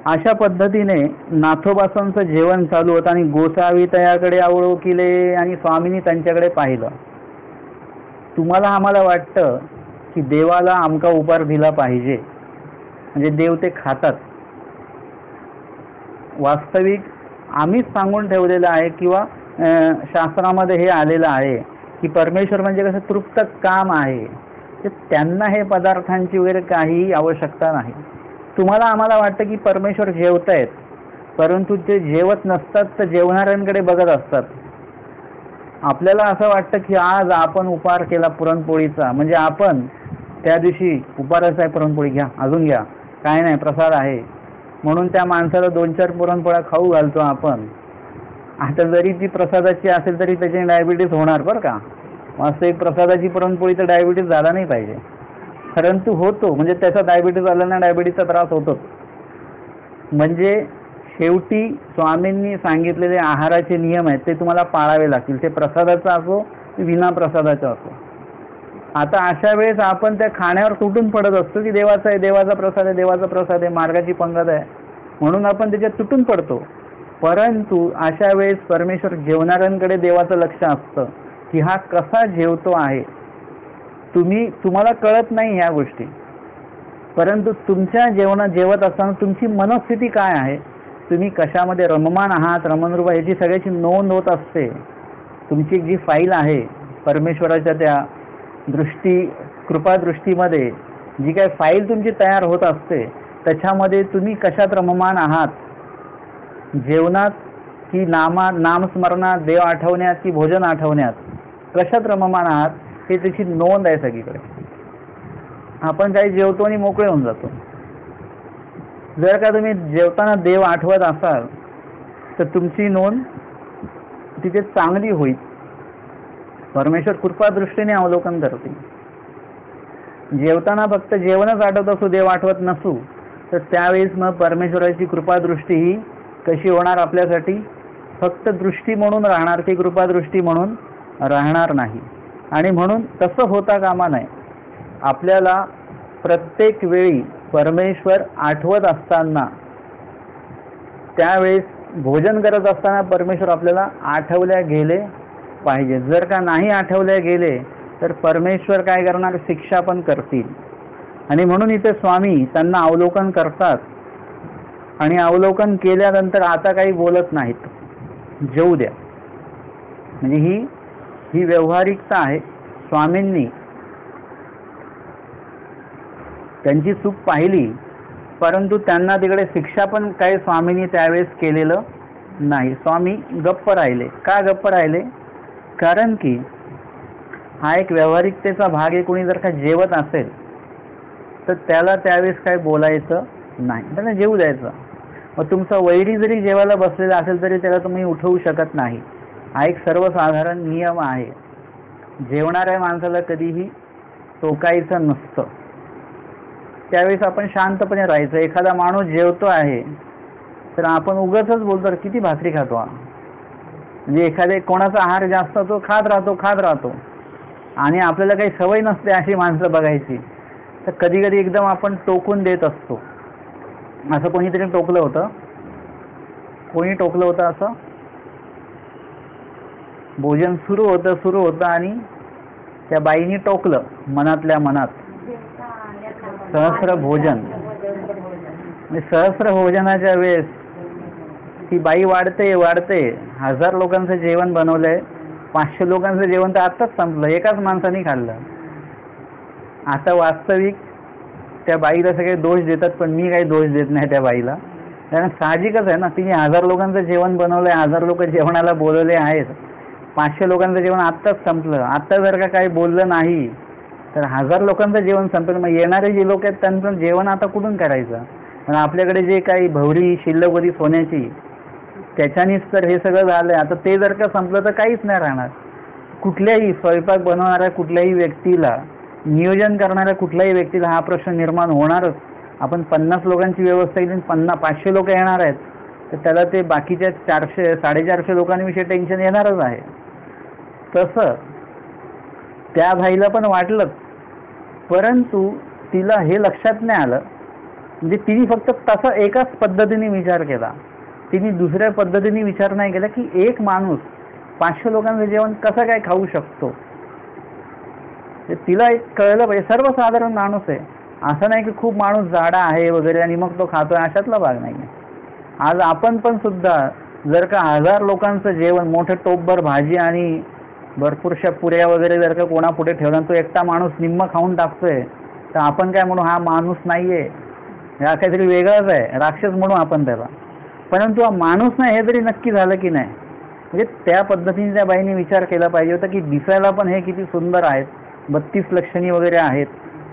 अशा पद्धतीने नाथोबासांचं जेवण चालू होतं आणि गोसावी तयाकडे आवळो केले आणि स्वामींनी त्यांच्याकडे पाहिलं. तुम्हाला आम्हाला वाटतं की देवाला आमका उपार दिला पाहिजे म्हणजे देव ते खातात. वास्तविक आम्हीच सांगून ठेवलेलं आहे किंवा शास्त्रामध्ये हे आलेलं आहे की परमेश्वर म्हणजे कसं तृप्त काम आहे, तर त्यांना हे पदार्थांची वगैरे काही आवश्यकता नाही. तुम्हाला आम्हाला वाटतं की परमेश्वर जेवतायत, परंतु ते जेवत नसतात तर जेवणाऱ्यांकडे बघत असतात. आपल्याला असं वाटतं की आज आपण उपहार केला पुरणपोळीचा, म्हणजे आपण त्या दिवशी उपहारच आहे, पुरणपोळी घ्या, अजून घ्या, काय नाही प्रसाद आहे म्हणून त्या माणसाला 2-4 पुरणपोळ्या खाऊ घालतो आपण. आता जरी ती प्रसादाची असेल तरी त्याची डायबिटीज होणार बरं का. वास्तविक प्रसादाची पुरणपोळी तर डायबिटीज झाला नाही पाहिजे, परंतु होतो, म्हणजे त्याचा डायबिटीज आल्यानं डायबिटीजचा त्रास होतोच. म्हणजे शेवटी स्वामींनी सांगितलेले आहाराचे नियम आहेत ते तुम्हाला पाळावे लागतील, ते प्रसादाचा असो विना प्रसादाचा असो. आता अशा वेळेस आपण त्या खाण्यावर तुटून पडत असतो की देवाचा आहे, देवाचा प्रसाद आहे, देवाचा प्रसाद आहे, मार्गाची पंगत आहे म्हणून आपण त्याच्यात तुटून पडतो. परंतु अशा वेळेस परमेश्वर जेवणाऱ्यांकडे देवाचं लक्ष असतं की हा कसा जेवतो आहे. तुम्हाला कळत नाही ह्या गोष्टी, परंतु तुमच्या जेवत असताना तुमची मनस्थिती काय आहे, तुम्ही कशामध्ये रममान आहात, रमणरूप याची सगळ्याची नोंद होत असते. तुमची जी फाईल आहे परमेश्वराच्या त्या कृपादृष्टीमध्ये जी काय फाईल तुमची तयार होत असते त्याच्यामध्ये तुम्ही कशात रममान आहात, जेवणात की नामस्मरणात, देव आठवण्यात की भोजन आठवण्यात, कशात रममान आहात हे त्याची नोंद आहे सगळीकडे. आपण काही जेवतो आणि मोकळे होऊन जातो. जर का तुम्ही जेवताना देव आठवत असाल तर तुमची नोंद तिथे चांगली होईल. परमेश्वर कृपादृष्टीने अवलोकन करते. जेवताना फक्त जेवणच आठवत असू, देव आठवत नसू, तर त्यावेळेस मग परमेश्वराची कृपादृष्टी ही कशी होणार आपल्यासाठी, फक्त दृष्टी म्हणून राहणार, ती कृपादृष्टी म्हणून राहणार नाही. आणि म्हणून तसं होता कामा नये. आपल्याला प्रत्येक वेळी परमेश्वर आठवत असताना, त्यावेळेस भोजन करत असताना परमेश्वर आपल्याला आठवल्या गेले पाहिजे. जर का नाही आठवल्या गेले तर परमेश्वर काय करणार, शिक्षा पण करतील. आणि म्हणून इथे स्वामी त्यांना अवलोकन करतात आणि अवलोकन केल्यानंतर आता काही बोलत नाहीत, जेवू द्या. म्हणजे ही व्यवहारिकता आहे. स्वामींनी त्यांची चूक पाहिली, परंतु त्यांना तिकडे शिक्षा पण काही स्वामींनी त्यावेळेस केलेलं नाही. स्वामी गप्प राहिले. का गप्प राहिले? कारण की हा एक व्यावहारिकतेचा भाग आहे. कोणी जर का जेवत असेल तर त्याला त्यावेळेस काय बोलायचं नाही, त्यांना जेवू द्यायचं. मग तुमचा वैरी जरी जेवायला बसलेला असेल तरी त्याला तुम्ही उठवू शकत नाही. हा एक सर्वसाधारण नियम आहे. जेवणाऱ्या माणसाला कधीही टोकायचं नसतं. त्यावेळेस आपण शांतपणे राहायचं. एखादा माणूस जेवतो आहे तर आपण उगाचच बोलतो किती भाकरी खातो, म्हणजे एखादे कोणाचा आहार जास्त तो खात राहतो आणि आपल्याला काही सवय नसते अशी माणसं बघायची, तर कधी कधी एकदम आपण टोकून देत असतो. असं कोणी टोकलं होतं असं भोजन सुरू होतं आणि त्या बाईनी टोकलं मनातल्या मनात. सहस्र भोजन, सहस्र भोजनाच्या वेळेस ती बाई वाढते. 1000 लोकांचं जेवण बनवलंय, 500 लोकांचं जेवण तर आत्ताच संपलं, एकाच माणसाने खाल्लं. आता वास्तविक त्या बाईला सगळे दोष देतात, पण मी काही दोष देत नाही त्या बाईला. कारण साहजिकच आहे ना, तिने 1000 लोकांचं जेवण बनवलंय, 1000 लोक जेवणाला बोलवले आहेत, 500 लोकांचं जेवण आत्ताच संपलं. आता जर का काही बोललं नाही तर 1000 लोकांचं जेवण संपेल. मग येणारे जे लोक आहेत त्यांचं जेवण आता कुठून करायचं? पण आपल्याकडे जे काही भवरी शिल्लक होती सोन्याची त्याच्यानीच तर हे सगळं झालंय. आता ते जर का संपलं तर काहीच नाही राहणार. कुठल्याही स्वयंपाक बनवणाऱ्या कुठल्याही व्यक्तीला, नियोजन करणाऱ्या कुठल्याही व्यक्तीला हा प्रश्न निर्माण होणारच आपण 50 लोकांची व्यवस्था केली, 500 लोक येणार आहेत, तर त्याला ते बाकीच्या 400 450 लोकांविषयी टेन्शन येणारच आहे. तसं त्या बाईला पण वाटलं, परंतु तिला हे लक्षात नाही आलं. म्हणजे तिने फक्त तसा एकाच पद्धतीने विचार केला, तिने दुसऱ्या पद्धतीने विचार नाही केला की एक माणूस 500 लोकांचं जेवण कसं काय खाऊ शकतो. तिला एक कळलं पाहिजे, सर्वसाधारण माणूस आहे, असं नाही की खूप माणूस जाडा आहे वगैरे आणि मग तो खातोय, अशातला भाग नाही आहे. आज आपण पण सुद्धा जर का 1000 लोकांचं जेवण, मोठं टोपभर भाजी आणि भरपूरशा पुऱ्या वगैरे जर का कोणापुढे ठेवला, तो एकटा माणूस निम्म खाऊन टाकतोय, तर आपण काय म्हणू, हा माणूस नाहीये, हा काहीतरी वेगळाच आहे, राक्षस म्हणू आपण त्याला. परंतु हा माणूस नाही हे तरी नक्की झालं की नाही. म्हणजे त्या पद्धतीने त्या बाईने विचार केला पाहिजे होता की दिसायला पण हे किती सुंदर आहेत, 32 लक्षणी वगैरे आहेत,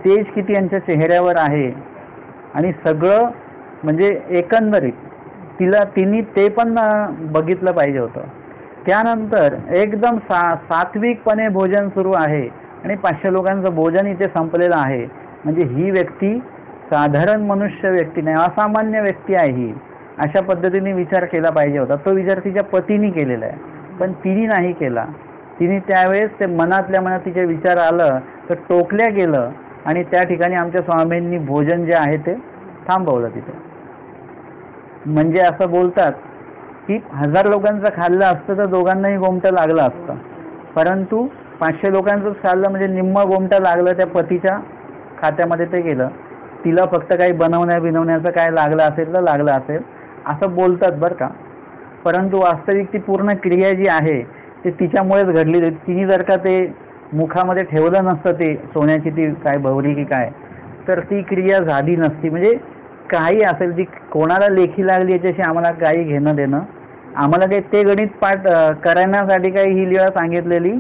तेज किती यांच्या चेहऱ्यावर आहे, आणि सगळं म्हणजे एकंदरीत तिने ते पण बघितलं पाहिजे होतं. त्यानंतर एकदम सात्विकपणे भोजन सुरू आहे आणि 500 लोकांचं भोजन इथे संपलेलं आहे. म्हणजे ही व्यक्ती साधारण मनुष्य व्यक्ती नाही, असामान्य व्यक्ती आहे ही, अशा पद्धतीने विचार केला पाहिजे होता. तो विचार तिच्या पतीने केलेला आहे, पण तिने नाही केला. तिने त्यावेळेस ते मनातल्या मनात तिचे विचार आलं तर टोकल्या गेलं, आणि त्या ठिकाणी आमच्या स्वामींनी भोजन जे आहे ते थांबवलं तिथे. म्हणजे असं बोलतात की 1000 लोकांचं खाल्लं असतं तर दोघांनाही गोमटं लागलं असतं, परंतु 500 लोकांचंच खाल्लं म्हणजे निम्म गोमटं लागलं त्या पतीच्या खात्यामध्ये ते गेलं. तिला फक्त काही बनवण्याचं काय लागलं असेल तर लागलं असेल असं बोलतात बरं का. परंतु वास्तविक ती पूर्ण क्रिया जी आहे ते तिच्यामुळेच घडली. तिने जर का ते मुखामध्ये ठेवलं नसतं, ते सोन्याची ती काय भवरी की काय, तर ती क्रिया झाली नसती. म्हणजे काही असेल, ती कोणाला लेखी लागली याच्याशी आम्हाला काही घेणं देणं, आम्हाला काही ते गणित पाठ करण्यासाठी काही ही लीळा सांगितलेली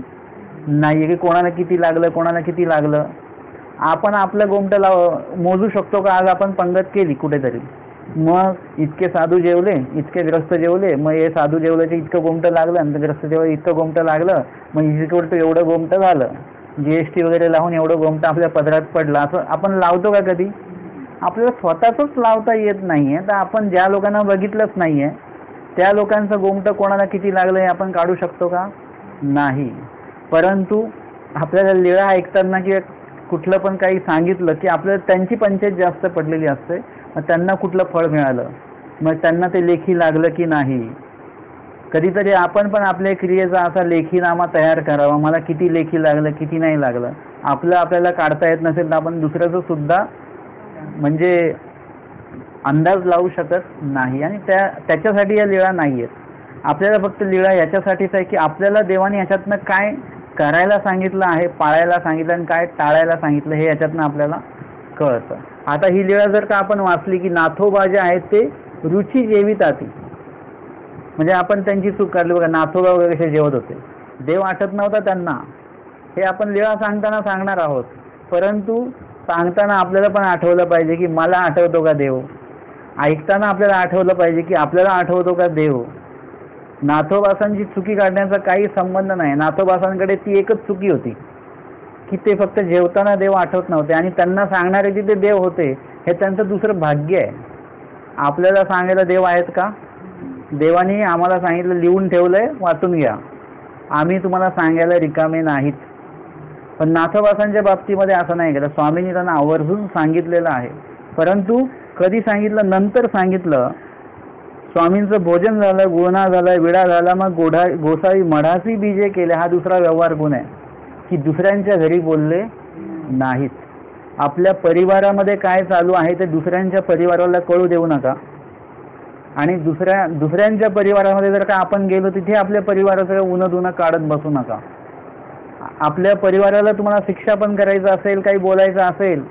नाही की कोणाला किती लागलं. आपण आपलं गोमटं मोजू शकतो का? आज आपण पंगत केली कुठेतरी, मग इतके साधू जेवले, इतके ग्रस्त जेवले, मग हे साधू जेवल्याचे इतकं गोमटं लागलं आणि ग्रस्त जेवलं इतकं गोमटं लागलं, मग इतकं एवढं गोमटं झालं, GST वगैरे लावून एवढं गोमटं आपल्या पदरात पडलं. असं आपण लावतो का कधी? आपल्याला स्वतःच लावता येत नाहीये, तर आपण ज्या लोकांना बघितलंच नाहीये त्या लोकांचं गोमटं कोणाला किती लागलं हे आपण काढू शकतो का? नाही. परंतु आपल्याला लीळा ऐकताना किंवा कुठलं पण काही सांगितलं की आपल्याला त्यांची पंचायत जास्त पडलेली असते, मग त्यांना कुठलं फळ मिळालं, मग त्यांना ते लेखी लागलं की नाही. कधीतरी आपण पण आपल्या क्रियेचा असा लेखीनामा तयार करावा, मला किती लेखी लागलं किती नाही लागलं. आपल्याला काढता येत नसेल तर आपण दुसऱ्याचं सुद्धा म्हणजे अंदाज लावू शकत नाही, आणि त्याच्यासाठी या लीळा नाही आहेत. आपल्याला फक्त लीळा याच्यासाठीच आहे की आपल्याला देवाने याच्यातनं काय करायला सांगितलं आहे, पाळायला सांगितलं, आणि काय टाळायला सांगितलं हे याच्यातनं आपल्याला कळतं. आता ही लीळा जर का आपण वाचली की नाथोबा जे आहेत ते रुची जेविताती, म्हणजे आपण त्यांची चूक काढली बघा. नाथोबा वगैरे कसे जेवत होते, देव आठवत नव्हता त्यांना, हे आपण लीळा सांगताना सांगणार आहोत. परंतु सांगताना आपल्याला पण आठवलं पाहिजे की मला आठवतो का देव, ऐकताना आपल्याला आठवलं पाहिजे की आपल्याला आठवतो का देव. नाथोबासांची चुकी काढण्याचा काही संबंध नाही. नाथोबासांकडे ती एकच चुकी होती की ते फक्त जेवताना देव आठवत नव्हते, आणि त्यांना सांगणारे तिथे देव होते हे त्यांचं दुसरं भाग्य आहे. आपल्याला सांगायला देव आहेत का? देवाने आम्हाला सांगितलं, लिहून ठेवलंय, वाचून घ्या, आम्ही तुम्हाला सांगायला रिकामे नाहीत. पण नाथोबासांच्या बाबतीमध्ये असं नाही केलं. स्वामींनी त्यांना आवर्जून सांगितलेलं आहे, परंतु कधी सांगितलं? नंतर सांगितलं. स्वामींचं भोजन झालं, गुळणा झाला, विडा झाला, मग गोसावी मढासी बीजे केले. हा दुसरा व्यवहार गुण आहे की दुसऱ्यांच्या घरी बोलले नाहीत. आपल्या परिवारामध्ये काय चालू आहे ते दुसऱ्यांच्या परिवाराला कळू देऊ नका, आणि दुसऱ्यांच्या परिवारामध्ये जर का आपण गेलो तिथे आपल्या परिवाराचं उन्हं काढत बसू नका. आपल्या परिवाराला तुम्हाला शिक्षा पण करायचं असेल, काही बोलायचं असेल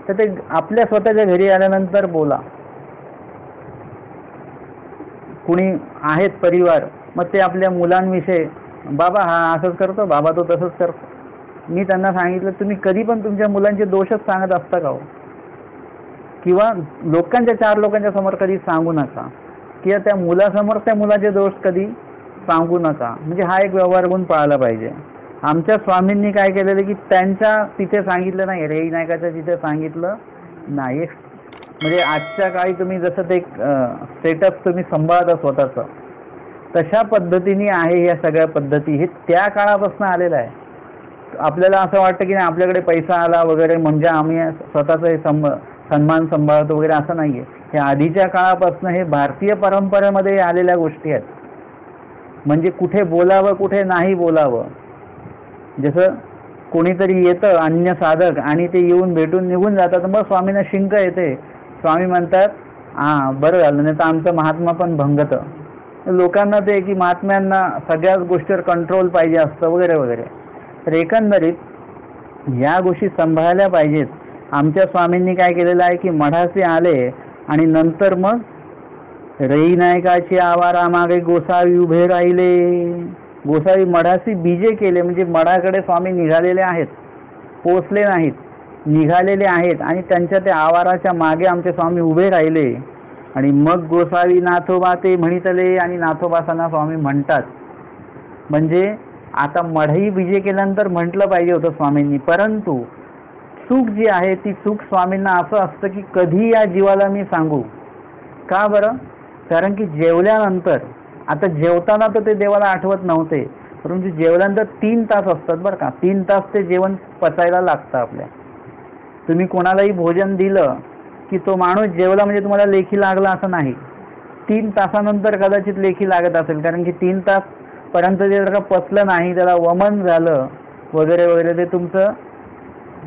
तर ते आपल्या स्वतःच्या घरी आल्यानंतर बोला. कुणी आहेत परिवार, मग ते आपल्या मुलांविषयी, बाबा हा असंच करतो, बाबा तो तसंच करतो. मी त्यांना सांगितलं, तुम्ही कधी पण तुमच्या मुलांचे दोषच सांगत असता का हो? किंवा लोकांच्या 4 लोकांच्या समोर कधी सांगू नका, किंवा त्या मुलासमोर त्या मुलाचे दोष कधी सांगू नका. म्हणजे हा एक व्यवहार गुण पाळला पाहिजे. आमच्या स्वामींनी काय केलेलं की त्यांच्या तिथे सांगितलं नाही, रेई नायकाच्या तिथे सांगितलं नाही. म्हणजे आजच्या काळी तुम्ही जसं ते स्टेटस तुम्ही सांभाळता स्वतःचं, तशा पद्धतीने आहे या सगळ्या पद्धती. हे त्या काळापासून आलेलं आहे. आपल्याला असं वाटतं की नाही आपल्याकडे पैसा आला वगैरे म्हणजे आम्ही स्वतःचं हे सन्मान सांभाळतो वगैरे, असं नाही आहे. हे आधीच्या काळापासून हे भारतीय परंपरेमध्ये आलेल्या गोष्टी आहेत. म्हणजे कुठे बोलावं कुठे नाही बोलावं. जसं कोणीतरी येतं अन्य साधक आणि ते येऊन भेटून निघून जातात, मग स्वामींना शिंक येते. स्वामी म्हणतात हां बरं झालं, नाही तर आमचं महात्मा पण भंगतं. लोकांना ते की महात्म्यांना सगळ्याच गोष्टीवर कंट्रोल पाहिजे असतं वगैरे वगैरे. तर एकंदरीत या गोष्टी सांभाळल्या पाहिजेत. आमच्या स्वामींनी काय केलेलं आहे की मठाशी आले आणि नंतर मग रई नायकाची आवारा मागे गोसावी उभे राहिले. गोसावी मठाशी बीजे केले, म्हणजे मठाकडे स्वामी निघालेले आहेत, पोचले नाहीत, निघालेले आहेत आणि त्यांच्या त्या आवाराच्या मागे आमचे स्वामी उभे राहिले. आणि मग गोसावी नाथोबा ते म्हणितले आणि नाथोबासांना स्वामी म्हणतात. म्हणजे आता मढई विजय केल्यानंतर म्हटलं पाहिजे होतं स्वामींनी, परंतु चूक जी आहे ती चूक स्वामींना असं असतं की कधी या जीवाला मी सांगू. का बरं? कारण की जेवल्यानंतर, आता जेवताना तर ते देवाला आठवत नव्हते, परंतु जेवल्यानंतर 3 तास असतात बरं का. 3 तास ते जेवण पचायला लागतं आपल्या. तुम्ही कोणालाही भोजन दिलं की तो माणूस जेवला म्हणजे तुम्हाला लेखी लागला असं नाही. 3 तासानंतर कदाचित लेखी लागत असेल, कारण की 3 तास पर्यंत जे जर का पचलं नाही, त्याला वमन झालं वगैरे वगैरे, ते तुमचं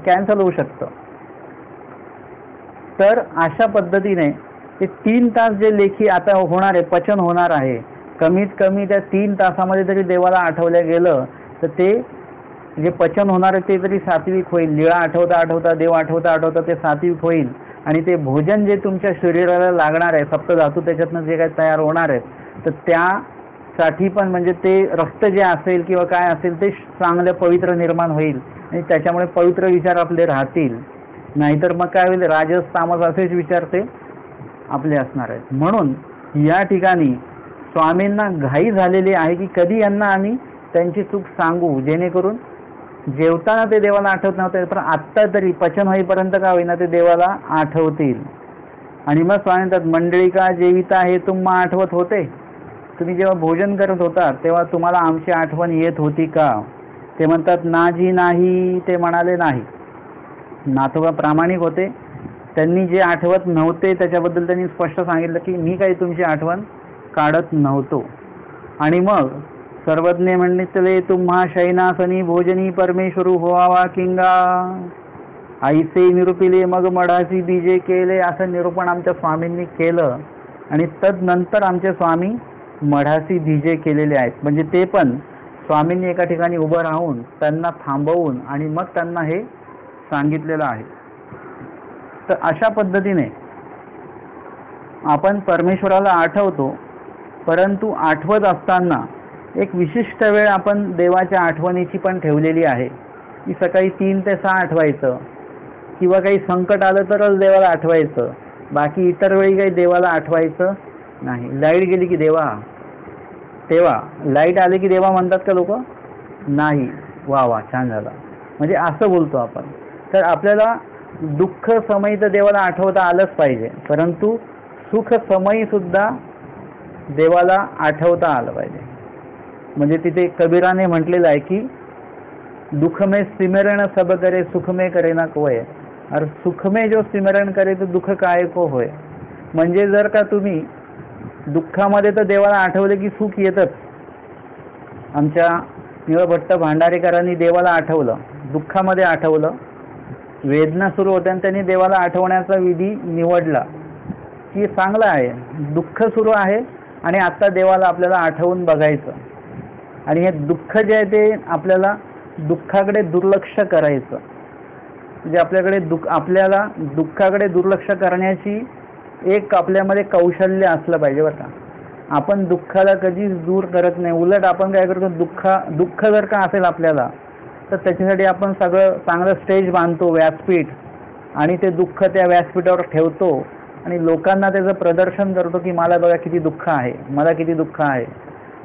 कॅन्सल होऊ शकतं. तर अशा पद्धतीने ते 3 तास जे लेखी आता होणार आहे, पचन होणार आहे, कमीत कमी त्या 3 तासामध्ये तरी देवाला आठवलं गेलं तर ते जे पचन होणार आहे ते तरी सात्विक होईल. लीळा आठवता आठवता, देव आठवता आठवता ते सात्विक होईल. आणि ते भोजन जे तुमच्या शरीराला लागणार आहे, सप्तधातू त्याच्यातनं जे काही तयार होणार आहेत, तर त्यासाठी पण म्हणजे ते रक्त जे असेल किंवा काय असेल ते चांगलं पवित्र निर्माण होईल आणि त्याच्यामुळे पवित्र विचार आपले राहतील. नाहीतर मग काय होईल, राजस तामस असेच विचार ते आपले असणार आहेत. म्हणून या ठिकाणी स्वामींना घाई झालेली आहे की कधी यांना आम्ही त्यांची चूक सांगू, जेणेकरून जेवताना ते देवाला आठवत नव्हते, पण आत्ता तरी पचन होईपर्यंत का होईना ते देवाला आठवतील. आणि मग स्वामी म्हणतात, मंडळी का जेविता हे तुम्हा आठवत होते. तुम्ही जेव्हा भोजन करत होता तेव्हा तुम्हाला आमची आठवण येत होती का? ते म्हणतात नाजी नाही, ते म्हणाले नाही. नाथोबा प्रामाणिक होते, त्यांनी जे आठवत नव्हते त्याच्याबद्दल त्यांनी स्पष्ट सांगितलं की मी काही तुमची आठवण काढत नव्हतो. आणि मग सर्वज्ञ म्हणितले तुम्हा शयनासनी भोजनी परमेश्वरू होवावा किंगा, आईसे निरूपिले मग मढासी बीजे केले. असं निरूपण आमच्या स्वामींनी केलं आणि तदनंतर आमचे स्वामी मढासी बीजे केलेले आहेत. म्हणजे ते पण स्वामींनी एका ठिकाणी उभं राहून त्यांना थांबवून आणि मग त्यांना हे सांगितलेलं आहे. तर अशा पद्धतीने आपण परमेश्वराला आठवतो, परंतु आठवत असताना एक विशिष्ट वेळ आपण देवाच्या आठवणीची पण ठेवलेली आहे की सकाळी 3 ते 6 आठवायचं, किंवा काही संकट आलं तरच देवाला आठवायचं, बाकी इतर वेळी काही देवाला आठवायचं नाही. लाईट गेली की देवा, तेव्हा लाईट आली की देवा म्हणतात का लोक? नाही. वा वा छान झालं, म्हणजे असं बोलतो आपण. तर आपल्याला दुःख समयी तर देवाला आठवता आलंच पाहिजे, परंतु सुख समयी सुद्धा देवाला आठवता आलं पाहिजे. म्हणजे तिथे कबीराने म्हटलेलं आहे की दुःख में सिमरण सब करे, सुख में करे ना कोय. अरे सुख में जो सिमरण करे तो दुःख काय को होय. म्हणजे जर का तुम्ही दुःखामध्ये तर देवाला आठवले की सुख येतच. आमच्या निळभट्ट भांडारेकरांनी देवाला आठवलं, दुःखामध्ये आठवलं, वेदना सुरू होत्या आणि त्यांनी देवाला आठवण्याचा विधी निवडला की चांगला आहे. दुःख सुरू आहे आणि आता देवाला आपल्याला आठवून बघायचं. आणि हे दुःख जे आहे ते आपल्याला दुःखाकडे दुर्लक्ष करायचं. म्हणजे आपल्याला दुःखाकडे दुर्लक्ष करण्याची एक आपल्यामध्ये कौशल्य असलं पाहिजे बरं का. आपण दुःखाला कधीच दूर करत नाही, उलट आपण काय करतो, दुःख जर का असेल आपल्याला तर त्याच्यासाठी आपण सगळं चांगलं स्टेज बांधतो, व्यासपीठ, आणि ते दुःख त्या व्यासपीठावर ठेवतो आणि लोकांना त्याचं प्रदर्शन करतो की मला बघा किती दुःख आहे, मला किती दुःख आहे.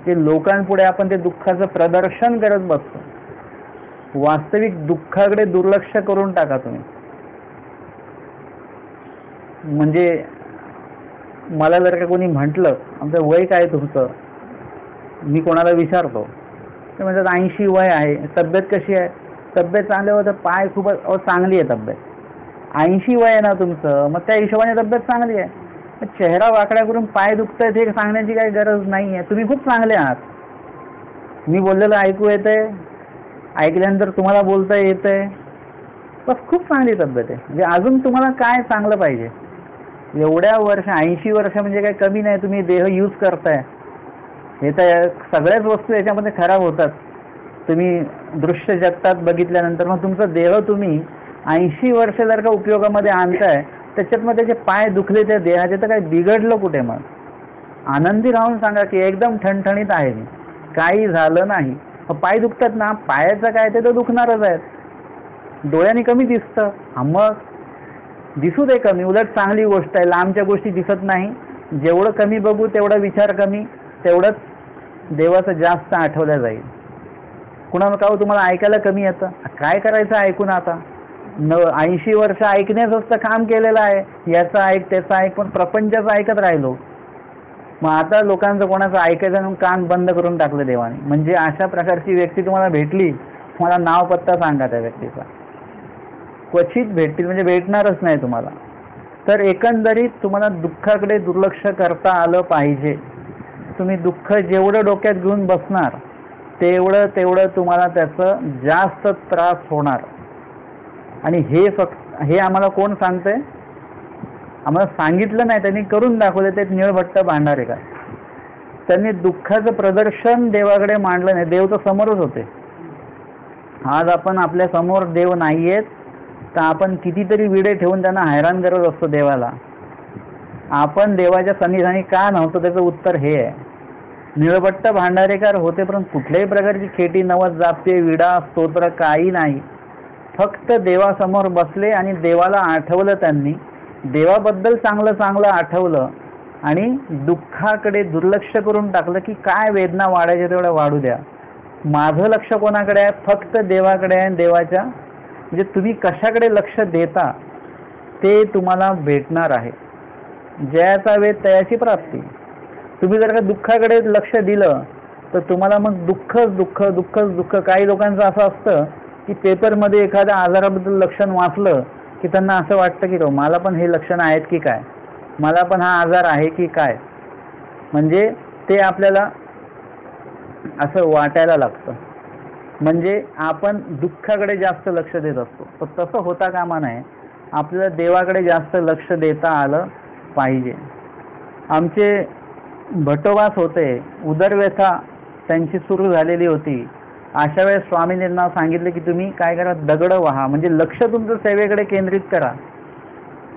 ते लोकांपुढे आपण ते दुःखाचं प्रदर्शन करत बसतो. वास्तविक दुःखाकडे दुर्लक्ष करून टाका तुम्ही. म्हणजे मला जर का कोणी म्हटलं आमचं वय काय तुमचं, मी कोणाला विचारतो ते म्हणतात 80 वय आहे, तब्येत कशी आहे, तब्येत चांगली होतं, पाय खूपच चांगली आहे तब्येत. 80 वय आहे ना तुमचं, मग त्या हिशोबाने तब्येत चांगली आहे. चेहरा वाकड्या करून पाय दुखत आहेत हे सांगण्याची काही गरज नाही आहे. तुम्ही खूप चांगले आहात, मी बोललेलं ऐकू येतंय, ऐकल्यानंतर तुम्हाला बोलता येतंय, बस खूप चांगली तब्येत आहे. म्हणजे अजून तुम्हाला काय चांगलं पाहिजे. एवढ्या वर्ष 80 वर्ष म्हणजे काही कमी नाही. तुम्ही देह यूज करताय, हे तर सगळ्याच वस्तू याच्यामध्ये खराब होतात. तुम्ही दृश्य जगतात बघितल्यानंतर मग तुमचा देह तुम्ही 80 वर्ष जर का उपयोगामध्ये आणताय, त्याच्यात मग त्याचे पाय दुखले त्या देहाचे, तर काय बिघडलं कुठे. मग आनंदी राहून सांगा की एकदम ठणठणीत आहे मी, काही झालं नाही. पाय दुखतात ना, पायाचं काय ते तर दुखणारच आहेत. डोळ्यांनी कमी दिसतं, मग दिसू दे कमी, उलट चांगली गोष्ट आहे. लांबच्या गोष्टी दिसत नाही, जेवढं कमी बघू तेवढा विचार कमी, तेवढंच देवाचं जास्त आठवलं जाईल. कुणाला का तुम्हाला ऐकायला कमी येतं, काय करायचं ऐकून. आता 80 वर्ष ऐकण्याचं काम केलेलं आहे, याचं ऐक त्याचं ऐक, पण प्रपंचाचं ऐकत राहिलो. मग आता लोकांचं कोणाचं ऐकायचं म्हणून कान बंद करून टाकलं देवाने. म्हणजे अशा प्रकारची व्यक्ती तुम्हाला भेटली, मला नाव पत्ता सांगा त्या व्यक्तीचा. क्वचित भेटतील, म्हणजे भेटणारच नाही तुम्हाला. तर एकंदरीत तुम्हाला दुःखाकडे दुर्लक्ष करता आलं पाहिजे. तुम्ही दुःख जेवढं डोक्यात घेऊन बसणार तेवढं तुम्हाला त्याचं जास्त त्रास होणार. आणि हे आम्हाला कोण सांगतंय, आम्हाला सांगितलं नाही, त्यांनी करून दाखवले. ते निळभट्ट भांडारे का, त्यांनी दुःखाचं प्रदर्शन देवाकडे मांडलं नाही. देव तर समोरच होते. आज आपण आपल्या समोर देव नाहीयेत, तर आपण कितीतरी विडे ठेवून त्यांना हैराण करत असतो देवाला. आपण देवाच्या सन्निधानी का नव्हतो, त्याचं उत्तर हे आहे. निळभट्ट भांडारेकर होते, पण कुठल्याही प्रकारची खेटी, नवस, जापते, विडा, स्तोत्र काही नाही. फक्त देवासमोर बसले आणि देवाला आठवलं. त्यांनी देवाबद्दल चांगलं चांगलं आठवलं आणि दुःखाकडे दुर्लक्ष करून टाकलं की काय वेदना वाढायच्या तेवढ्या वाढू द्या, माझं लक्ष कोणाकडे आहे, फक्त देवाकडे आहे. देवाच्या म्हणजे तुम्ही कशाकडे लक्ष देता ते तुम्हाला भेटणार आहे. जयाचा वेद तयाची प्राप्ती. तुम्ही जर का दुःखाकडे लक्ष दिलं तर तुम्हाला मग दुःखच दुःख दुःखच दुःख. काही लोकांचं असं असतं की पेपरमध्ये एखाद्या आजाराबद्दल लक्षण वाचलं की त्यांना असं वाटतं की मला पण हे लक्षणं आहेत की काय, मला पण हा आजार आहे की काय. म्हणजे ते आपल्याला असं वाटायला लागतं. म्हणजे आपण दुःखाकडे जास्त लक्ष देत असतो. तर तसं होता कामा नये. आपल्याला देवाकडे जास्त लक्ष देता आलं पाहिजे. आमचे भटोबास होते, उदरव्यथा त्यांची सुरू झालेली होती. अशा वेळेस स्वामींना सांगितले की तुम्ही काय करा, दगड वहा. म्हणजे लक्ष तुमचं सेवेकडे केंद्रित करा,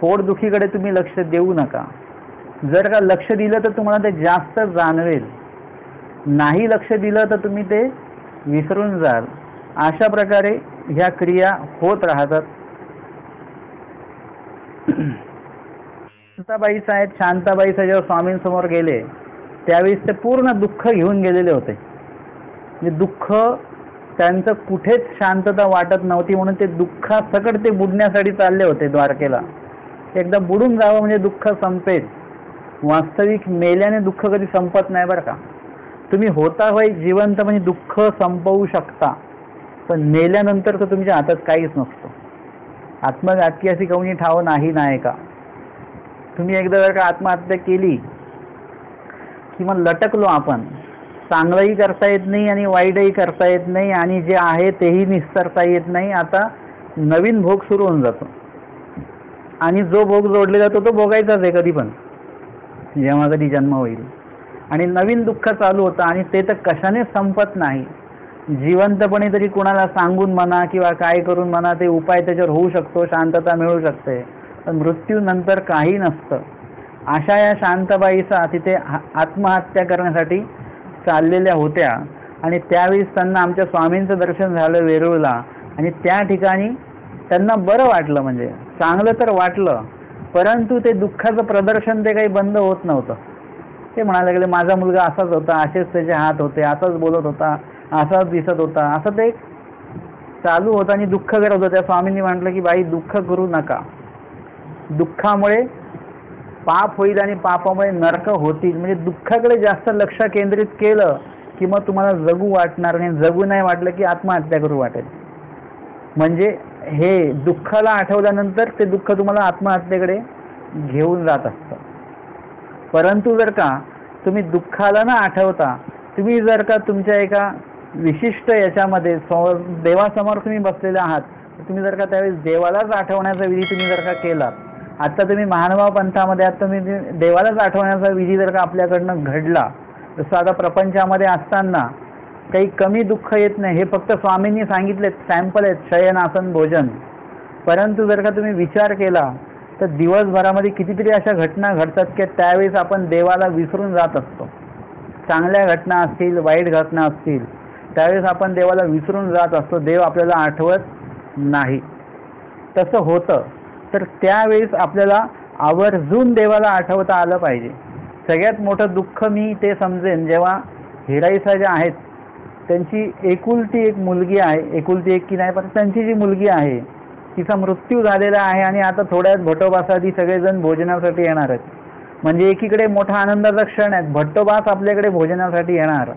पोटदुखीकडे तुम्ही लक्ष देऊ नका. जर का लक्ष दिलं तर तुम्हाला ते जास्त जाणवेल, नाही लक्ष दिलं तर तुम्ही ते विसरून जाल. अशा प्रकारे ह्या क्रिया होत राहतात. शांताबाई साहेब जेव्हा स्वामींसमोर गेले त्यावेळेस ते पूर्ण दुःख घेऊन गेलेले होते. म्हणजे दुःख त्यांचं कुठेच शांतता वाटत नव्हती, म्हणून ते दुःखासकट ते बुडण्यासाठी चालले होते द्वारकेला. एकदा बुडून जावं म्हणजे दुःख संपेल. वास्तविक मेल्याने दुःख कधी संपत नाही बरं का. तुम्ही होता होय जिवंत म्हणजे दुःख संपवू शकता, पण मेल्यानंतर तर तुमच्या हातात काहीच नसतं. आत्मघातकी अशी कोणी ठाव नाही का. तुम्ही एकदा जर का आत्महत्या केली किंवा लटकलो आपण, चांगलंही करता येत नाही आणि वाईटही करता येत नाही, आणि जे आहे तेही निस्तरता येत नाही. आता नवीन भोग सुरू होऊन जातो, आणि जो भोग जोडले जातो तो भोगायचाच आहे कधी पण, जेव्हा कधी जन्म होईल. आणि नवीन दुःख चालू होतं, आणि ते तर कशाने संपत नाही. जिवंतपणे तरी कुणाला सांगून म्हणा किंवा काय करून म्हणा ते उपाय त्याच्यावर होऊ शकतो, शांतता मिळू शकते, पण मृत्यूनंतर काही नसतं. अशा या शांताबाईचा तिथे आत्महत्या करण्यासाठी चाललेल्या होत्या. आणि त्यावेळेस त्यांना आमच्या स्वामींचं दर्शन झालं वेरूळला, आणि त्या ठिकाणी त्यांना बरं वाटलं. म्हणजे चांगलं तर वाटलं, परंतु ते दुःखाचं प्रदर्शन ते काही बंद होत नव्हतं. ते म्हणायला लागले माझा मुलगा असाच होता, असेच त्याचे हात होते, असाच बोलत होता, असाच दिसत होता, असं ते चालू होतं आणि दुःख करत होतं. त्या स्वामींनी म्हटलं की बाई दुःख करू नका, दुःखामुळे पाप होईल आणि पापामुळे नरक होतील. म्हणजे दुःखाकडे जास्त लक्ष केंद्रित केलं की मग तुम्हाला जगू वाटणार नाही, जगू नाही वाटलं की आत्महत्या करू वाटेल. म्हणजे हे दुःखाला आठवल्यानंतर ते दुःख तुम्हाला आत्महत्येकडे घेऊन जात असतं. परंतु जर का तुम्ही दुःखाला न आठवता तुम्ही जर का तुमच्या एका विशिष्ट याच्यामध्ये देवासमोर तुम्ही बसलेले आहात, तुम्ही जर का त्यावेळेस देवालाच आठवण्याचा विधी तुम्ही जर का केला, आता तुम्ही महानुभाव पंथामध्ये आहात, तुम्ही देवालाच आठवण्याचा विधी जर का आपल्याकडनं घडला, जसं आता प्रपंचामध्ये असताना काही कमी दुःख येत नाही, हे फक्त स्वामींनी सांगितलेत, सॅम्पल आहेत, शयन आसन भोजन. परंतु जर का तुम्ही विचार केला तर दिवसभरामध्ये कितीतरी अशा घटना घडतात की त्यावेळेस आपण देवाला विसरून जात असतो. चांगल्या घटना असतील, वाईट घटना असतील, त्यावेळेस आपण देवाला विसरून जात असतो, देव आपल्याला आठवत नाही. तसं होतं. तर त्यावेळेस आपल्याला आवर्जून देवाला आठवता आलं पाहिजे. सगळ्यात मोठं दुःख मी ते समजेन जेव्हा हिराईसा ज्या आहेत त्यांची एकुलती एक मुलगी आहे, एकुलती एक की नाही पण त्यांची जी मुलगी आहे तिचा मृत्यू झालेला आहे आणि आता थोड्यात भट्टोबासाठी सगळेजण भोजनासाठी येणार आहेत. म्हणजे एकीकडे मोठा आनंदाचा क्षण आहे, भट्टोबास आपल्याकडे भोजनासाठी येणार,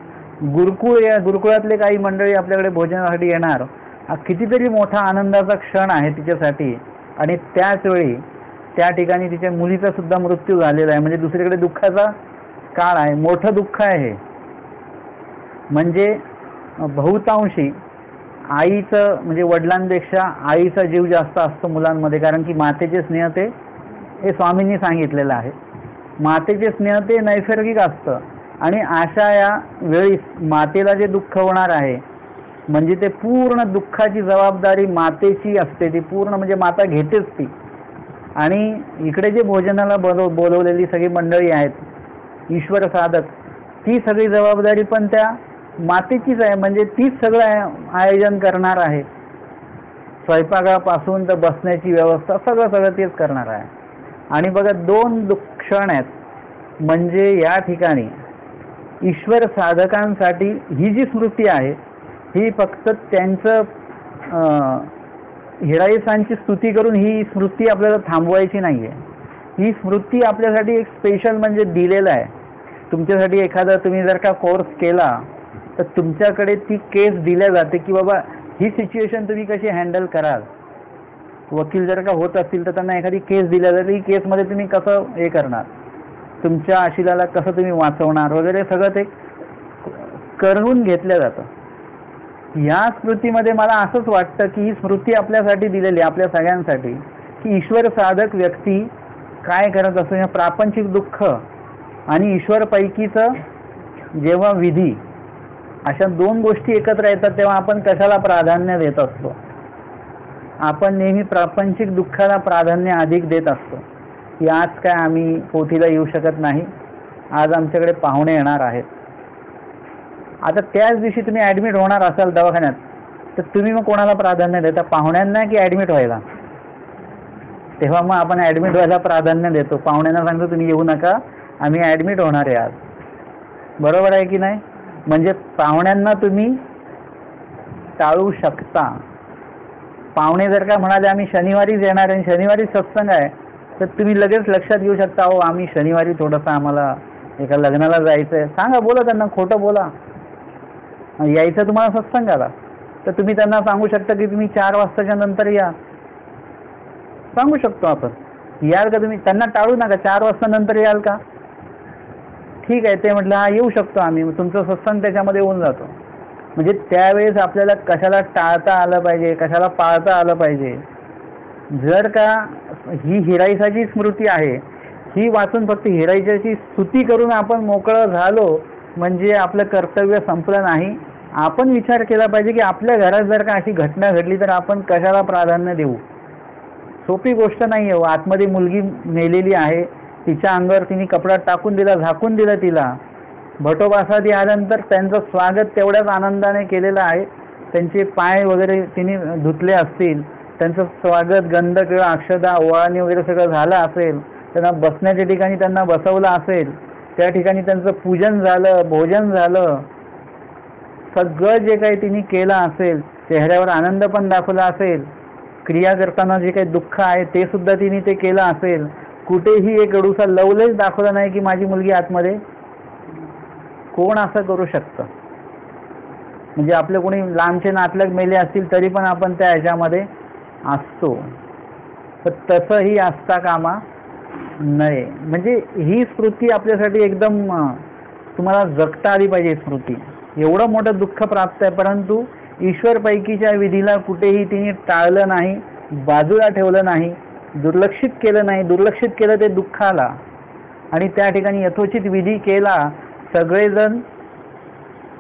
गुरुकुळातले काही मंडळी आपल्याकडे भोजनासाठी येणार, हा कितीतरी मोठा आनंदाचा क्षण आहे तिच्यासाठी. आणि त्याच वेळी त्या ठिकाणी तिच्या मुलीचा सुद्धा मृत्यू झालेला आहे. म्हणजे दुसरीकडे दुःखाचा काळ आहे, मोठं दुःख आहे हे. म्हणजे बहुतांशी आईचं म्हणजे वडिलांपेक्षा आईचा जीव जास्त असतो मुलांमध्ये, कारण की मातेचे स्नेह ते हे स्वामींनी सांगितलेलं आहे. मातेचे स्नेह ते नैसर्गिक असतं आणि अशा या वेळी मातेला जे दुःख होणार आहे म्हणजे ते पूर्ण दुःखाची जबाबदारी मातेची असते, ती पूर्ण म्हणजे माता घेतेच ती. आणि इकडे जे भोजनाला बोलवलेली सगळी मंडळी आहेत ईश्वर साधक, ती सगळी जबाबदारी पण त्या मातेचीच आहे. म्हणजे तीच सगळं आयोजन करणार आहे, स्वयंपाकापासून तर बसण्याची व्यवस्था सगळं तेच करणार आहे. आणि बघा दोन क्षण आहेत. म्हणजे या ठिकाणी ईश्वर साधकांसाठी ही जी स्मृती आहे ही फक्त त्यांचं हिराईसांची स्तुती करून ही स्मृती आपल्याला थांबवायची नाही आहे. ही स्मृती आपल्यासाठी एक स्पेशल म्हणजे दिलेलं आहे. तुमच्यासाठी एखादा तुम्ही जर का कोर्स केला तर तुमच्याकडे ती केस दिल्या जाते की बाबा ही सिच्युएशन तुम्ही कशी हँडल कराल. वकील जर का होत असतील तर त्यांना एखादी केस दिल्या जाते, ही केसमध्ये तुम्ही कसं हे करणार, तुमच्या आशिलाला कसं तुम्ही वाचवणार वगैरे सगळं ते करून घेतलं जातं. या स्मृतीमध्ये मला असंच वाटतं की ही स्मृती आपल्यासाठी दिलेली, आपल्या सगळ्यांसाठी, की ईश्वर साधक व्यक्ती काय करत असतो. या प्रापंचिक दुःख आणि ईश्वरपैकीचं जेव्हा विधी, अशा दोन गोष्टी एकत्र येतात तेव्हा आपण कशाला प्राधान्य देत असतो. आपण नेहमी प्रापंचिक दुःखाला प्राधान्य अधिक देत असतो की आज काय आम्ही पोथीला येऊ शकत नाही, आज आमच्याकडे पाहुणे येणार आहेत. आता त्याच दिवशी तुम्ही ॲडमिट होणार असाल दवाखान्यात तर तुम्ही मग कोणाला प्राधान्य देता, पाहुण्यांना की ॲडमिट व्हायला? तेव्हा मग आपण ॲडमिट व्हायला प्राधान्य देतो. पाहुण्यांना सांगतो तुम्ही येऊ नका, आम्ही ॲडमिट होणार आहे आज. बरोबर आहे की नाही? म्हणजे पाहुण्यांना तुम्ही टाळू शकता. पाहुणे जर का म्हणाले आम्ही शनिवारीच येणार आहे, शनिवारी सत्संग आहे, तर तुम्ही लगेच लक्षात घेऊ शकता हो आम्ही शनिवारी थोडंसं आम्हाला एका लग्नाला जायचं आहे. सांगा, बोला त्यांना, खोटं बोला, यायचं तुम्हाला सत्संगाला, तर तुम्ही त्यांना सांगू शकता की तुम्ही 4 वाजताच्या नंतर या. सांगू शकतो आपण, याल का तुम्ही? त्यांना टाळू नका, 4 वाजता नंतर याल का? ठीक आहे, ते म्हटलं हा येऊ शकतो आम्ही, तुमचं सत्संग त्याच्यामध्ये होऊन जातो. म्हणजे त्यावेळेस आपल्याला कशाला टाळता आलं पाहिजे, कशाला पाळता आलं पाहिजे. जर का ही हिराईसाची स्मृती आहे, ही वाचून फक्त हिराईसाची स्तुती करून आपण मोकळं झालो म्हणजे आपलं कर्तव्य संपलं नाही. आपण विचार केला पाहिजे की आपल्या घरात जर का अशी घटना घडली तर आपण कशाला प्राधान्य देऊ. सोपी गोष्ट नाही आहे. आतमध्ये मुलगी मेलेली आहे, तिच्या अंगावर तिने कपडा टाकून दिला, झाकून दिलं तिला. भटोबासाठी आल्यानंतर त्यांचं स्वागत तेवढ्याच आनंदाने केलेलं आहे. त्यांचे पाय वगैरे तिने धुतले असतील, त्यांचं स्वागत गंध किंवा अक्षदा ओवाळणी वगैरे सगळं झालं असेल, त्यांना बसण्याच्या ठिकाणी त्यांना बसवलं असेल, त्या ठिकाणी त्यांचं पूजन झालं, भोजन झालं, सगळं जे काही तिने केलं असेल, चेहऱ्यावर आनंद पण दाखवला असेल, क्रिया करताना जे काही दुःख आहे ते सुद्धा तिने ते केलं असेल, कुठेही एक एवढूसा लवलेच दाखवला नाही की माझी मुलगी आतमध्ये. कोण असं करू शकतं? म्हणजे आपले कोणी लांबचे नातलग मेले असतील तरी पण आपण त्या ह्याच्यामध्ये असतो. तर तसंही असता कामा नये. म्हणजे ही स्मृती आपल्यासाठी एकदम तुम्हाला जगता आली पाहिजे. स्मृती एवढं मोठं दुःख प्राप्त आहे, परंतु ईश्वर पैकीच्या विधीला कुठेही तिने टाळलं नाही, बाजूला ठेवलं नाही, दुर्लक्षित केलं नाही. दुर्लक्षित केलं ते दुःखाला, आणि त्या ठिकाणी यथोचित विधी केला. सगळेजण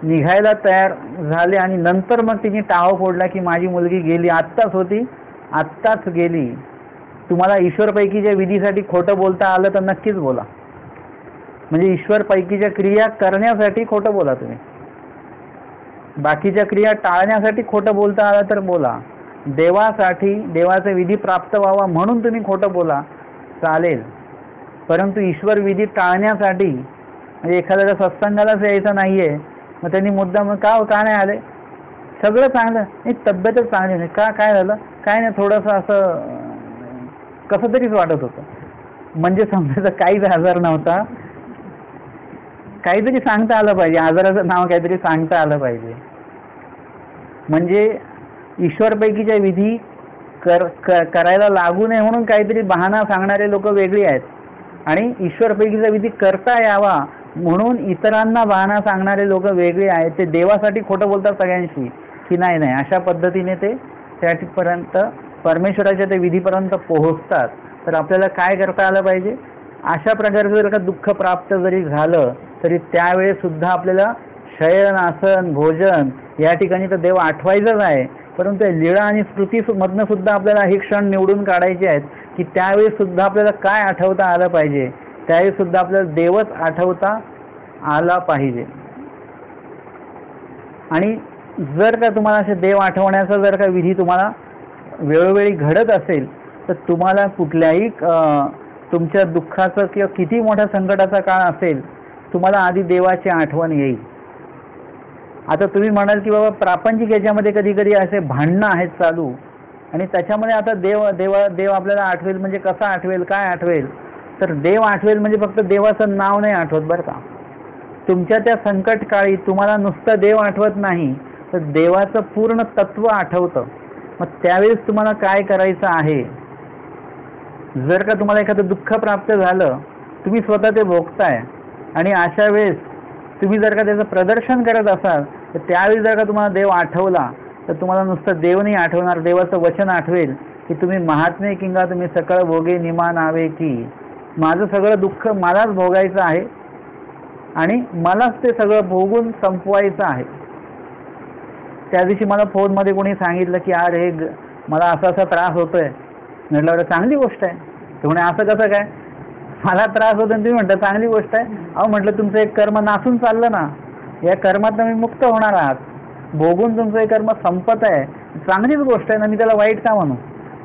निघायला तयार झाले आणि नंतर मग तिने टाव फोडला की माझी मुलगी गेली, आत्ताच होती, आत्ताच गेली. तुम्हाला ईश्वर पैकीच्या विधीसाठी खोटं बोलता आलं तर नक्कीच बोला. म्हणजे ईश्वर पैकीच्या क्रिया करण्यासाठी खोटं बोला तुम्ही. बाकीच्या क्रिया टाळण्यासाठी खोटं बोलता आलं तर बोला. देवासाठी, देवाचा विधी प्राप्त व्हावा म्हणून तुम्ही खोटं बोला, चालेल. परंतु ईश्वर विधी टाळण्यासाठी, म्हणजे एखाद्याला सत्संगालाच यायचं नाहीये, मग त्यांनी मुद्दाम का नाही आले? सगळं चांगलं नाही, तब्येतच चांगली नाही का, काय झालं? काय नाही, थोडंसं असं कसं तरीच वाटत होतं. म्हणजे समजायचं काहीच आजार नव्हता. काहीतरी सांगता आलं पाहिजे, आजाराचं नाव काहीतरी सांगता आलं पाहिजे. म्हणजे ईश्वरपैकीच्या विधी करायला लागू नये म्हणून काहीतरी बहाणा सांगणारे लोक वेगळी आहेत, आणि ईश्वरपैकीचा विधी करता यावा म्हणून इतरांना बहाणा सांगणारे लोक वेगळे आहेत. ते देवासाठी खोटं बोलतात सगळ्यांशी की नाही नाही, अशा पद्धतीने ते त्यापर्यंत परमेश्वराच्या ते विधीपर्यंत पोहोचतात. तर आपल्याला काय करता आलं पाहिजे? अशा प्रकारचं जर का दुःख प्राप्त जरी झालं तरी त्यावेळेस सुद्धा आपल्याला शयन, आसन, भोजन या ठिकाणी तर देव आठवायचंच आहे, परंतु लीळा आणि स्मृतीमधनं सुद्धा आपल्याला हे क्षण निवडून काढायचे आहेत की त्यावेळेस सुद्धा आपल्याला काय आठवता आलं पाहिजे. त्यावेळेस सुद्धा आपल्याला देवच आठवता आला पाहिजे. आणि जर का तुम्हाला असे देव आठवण्याचा जर का विधी तुम्हाला वेळोवेळी घडत असेल तर तुम्हाला कुठल्याही तुमच्या दुःखाचं किंवा किती मोठ्या संकटाचा काळ असेल, तुम्हाला आधी देवाची आठवण येईल. आता तुम्ही म्हणाल की बाबा प्रापंचिक याच्यामध्ये कधी कधी असे भांडणं आहेत चालू, आणि त्याच्यामध्ये आता देव आपल्याला आठवेल म्हणजे कसा आठवेल, काय आठवेल? तर देव आठवेल म्हणजे फक्त देवाचं नाव नाही आठवत बरं का. तुमच्या त्या संकट काळी तुम्हाला नुसतं देव आठवत नाही, तर देवाचं पूर्ण तत्व आठवतं. मग त्यावेळेस तुम्हाला काय करायचं आहे? जर का तुम्हाला एखादं दुःख प्राप्त झालं, तुम्ही स्वतः ते भोगताय, आणि अशा वेळेस तुम्ही जर का त्याचं प्रदर्शन करत असाल, तर त्यावेळी जर का तुम्हाला देव आठवला तर तुम्हाला नुसतं देव नाही आठवणार, देवाचं वचन आठवेल की तुम्ही महात्मे किंवा तुम्ही सकळ भोगे निमा नावे की, माझं सगळं दुःख मलाच भोगायचं आहे आणि मलाच ते सगळं भोगून संपवायचं आहे. त्या दिवशी मला फोनमध्ये कोणी सांगितलं की अरे मला असा असा त्रास होतोय. म्हटलं अरे चांगली गोष्ट आहे. तर म्हणे असं कसं काय? मला त्रास होतो आणि तुम्ही म्हणता चांगली गोष्ट आहे. अहो म्हटलं तुमचं एक कर्म नासून चाललं ना, या कर्मात तुम्ही मुक्त होणार आहात, भोगून तुमचं एक कर्म संपत आहे, चांगलीच गोष्ट आहे ना, मी त्याला वाईट का म्हणू?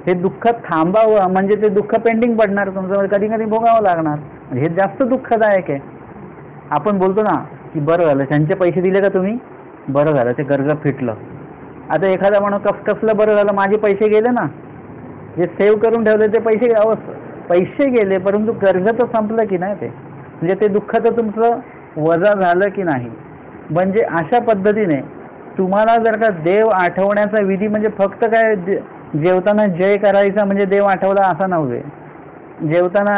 हे दुःख थांबावं म्हणजे ते दुःख पेंडिंग पडणार तुमचं, कधी कधी भोगावं लागणार. हे जास्त दुःखदायक आहे. आपण बोलतो ना की बरं झालं त्यांचे पैसे दिले का तुम्ही, बरं झालं ते कर्ज फिटलं. आता एखादा म्हणून कसलं बरं झालं, माझे पैसे गेले ना, जे सेव्ह करून ठेवले ते पैसे गेले, परंतु कर्ज तर संपलं की नाही, ते म्हणजे ते दुःख तर तुमचं वजा झालं की नाही. म्हणजे अशा पद्धतीने तुम्हाला जर का देव आठवण्याचा विधी म्हणजे फक्त काय जेवताना जय करायचा म्हणजे देव आठवला असा नव्हे. जेवताना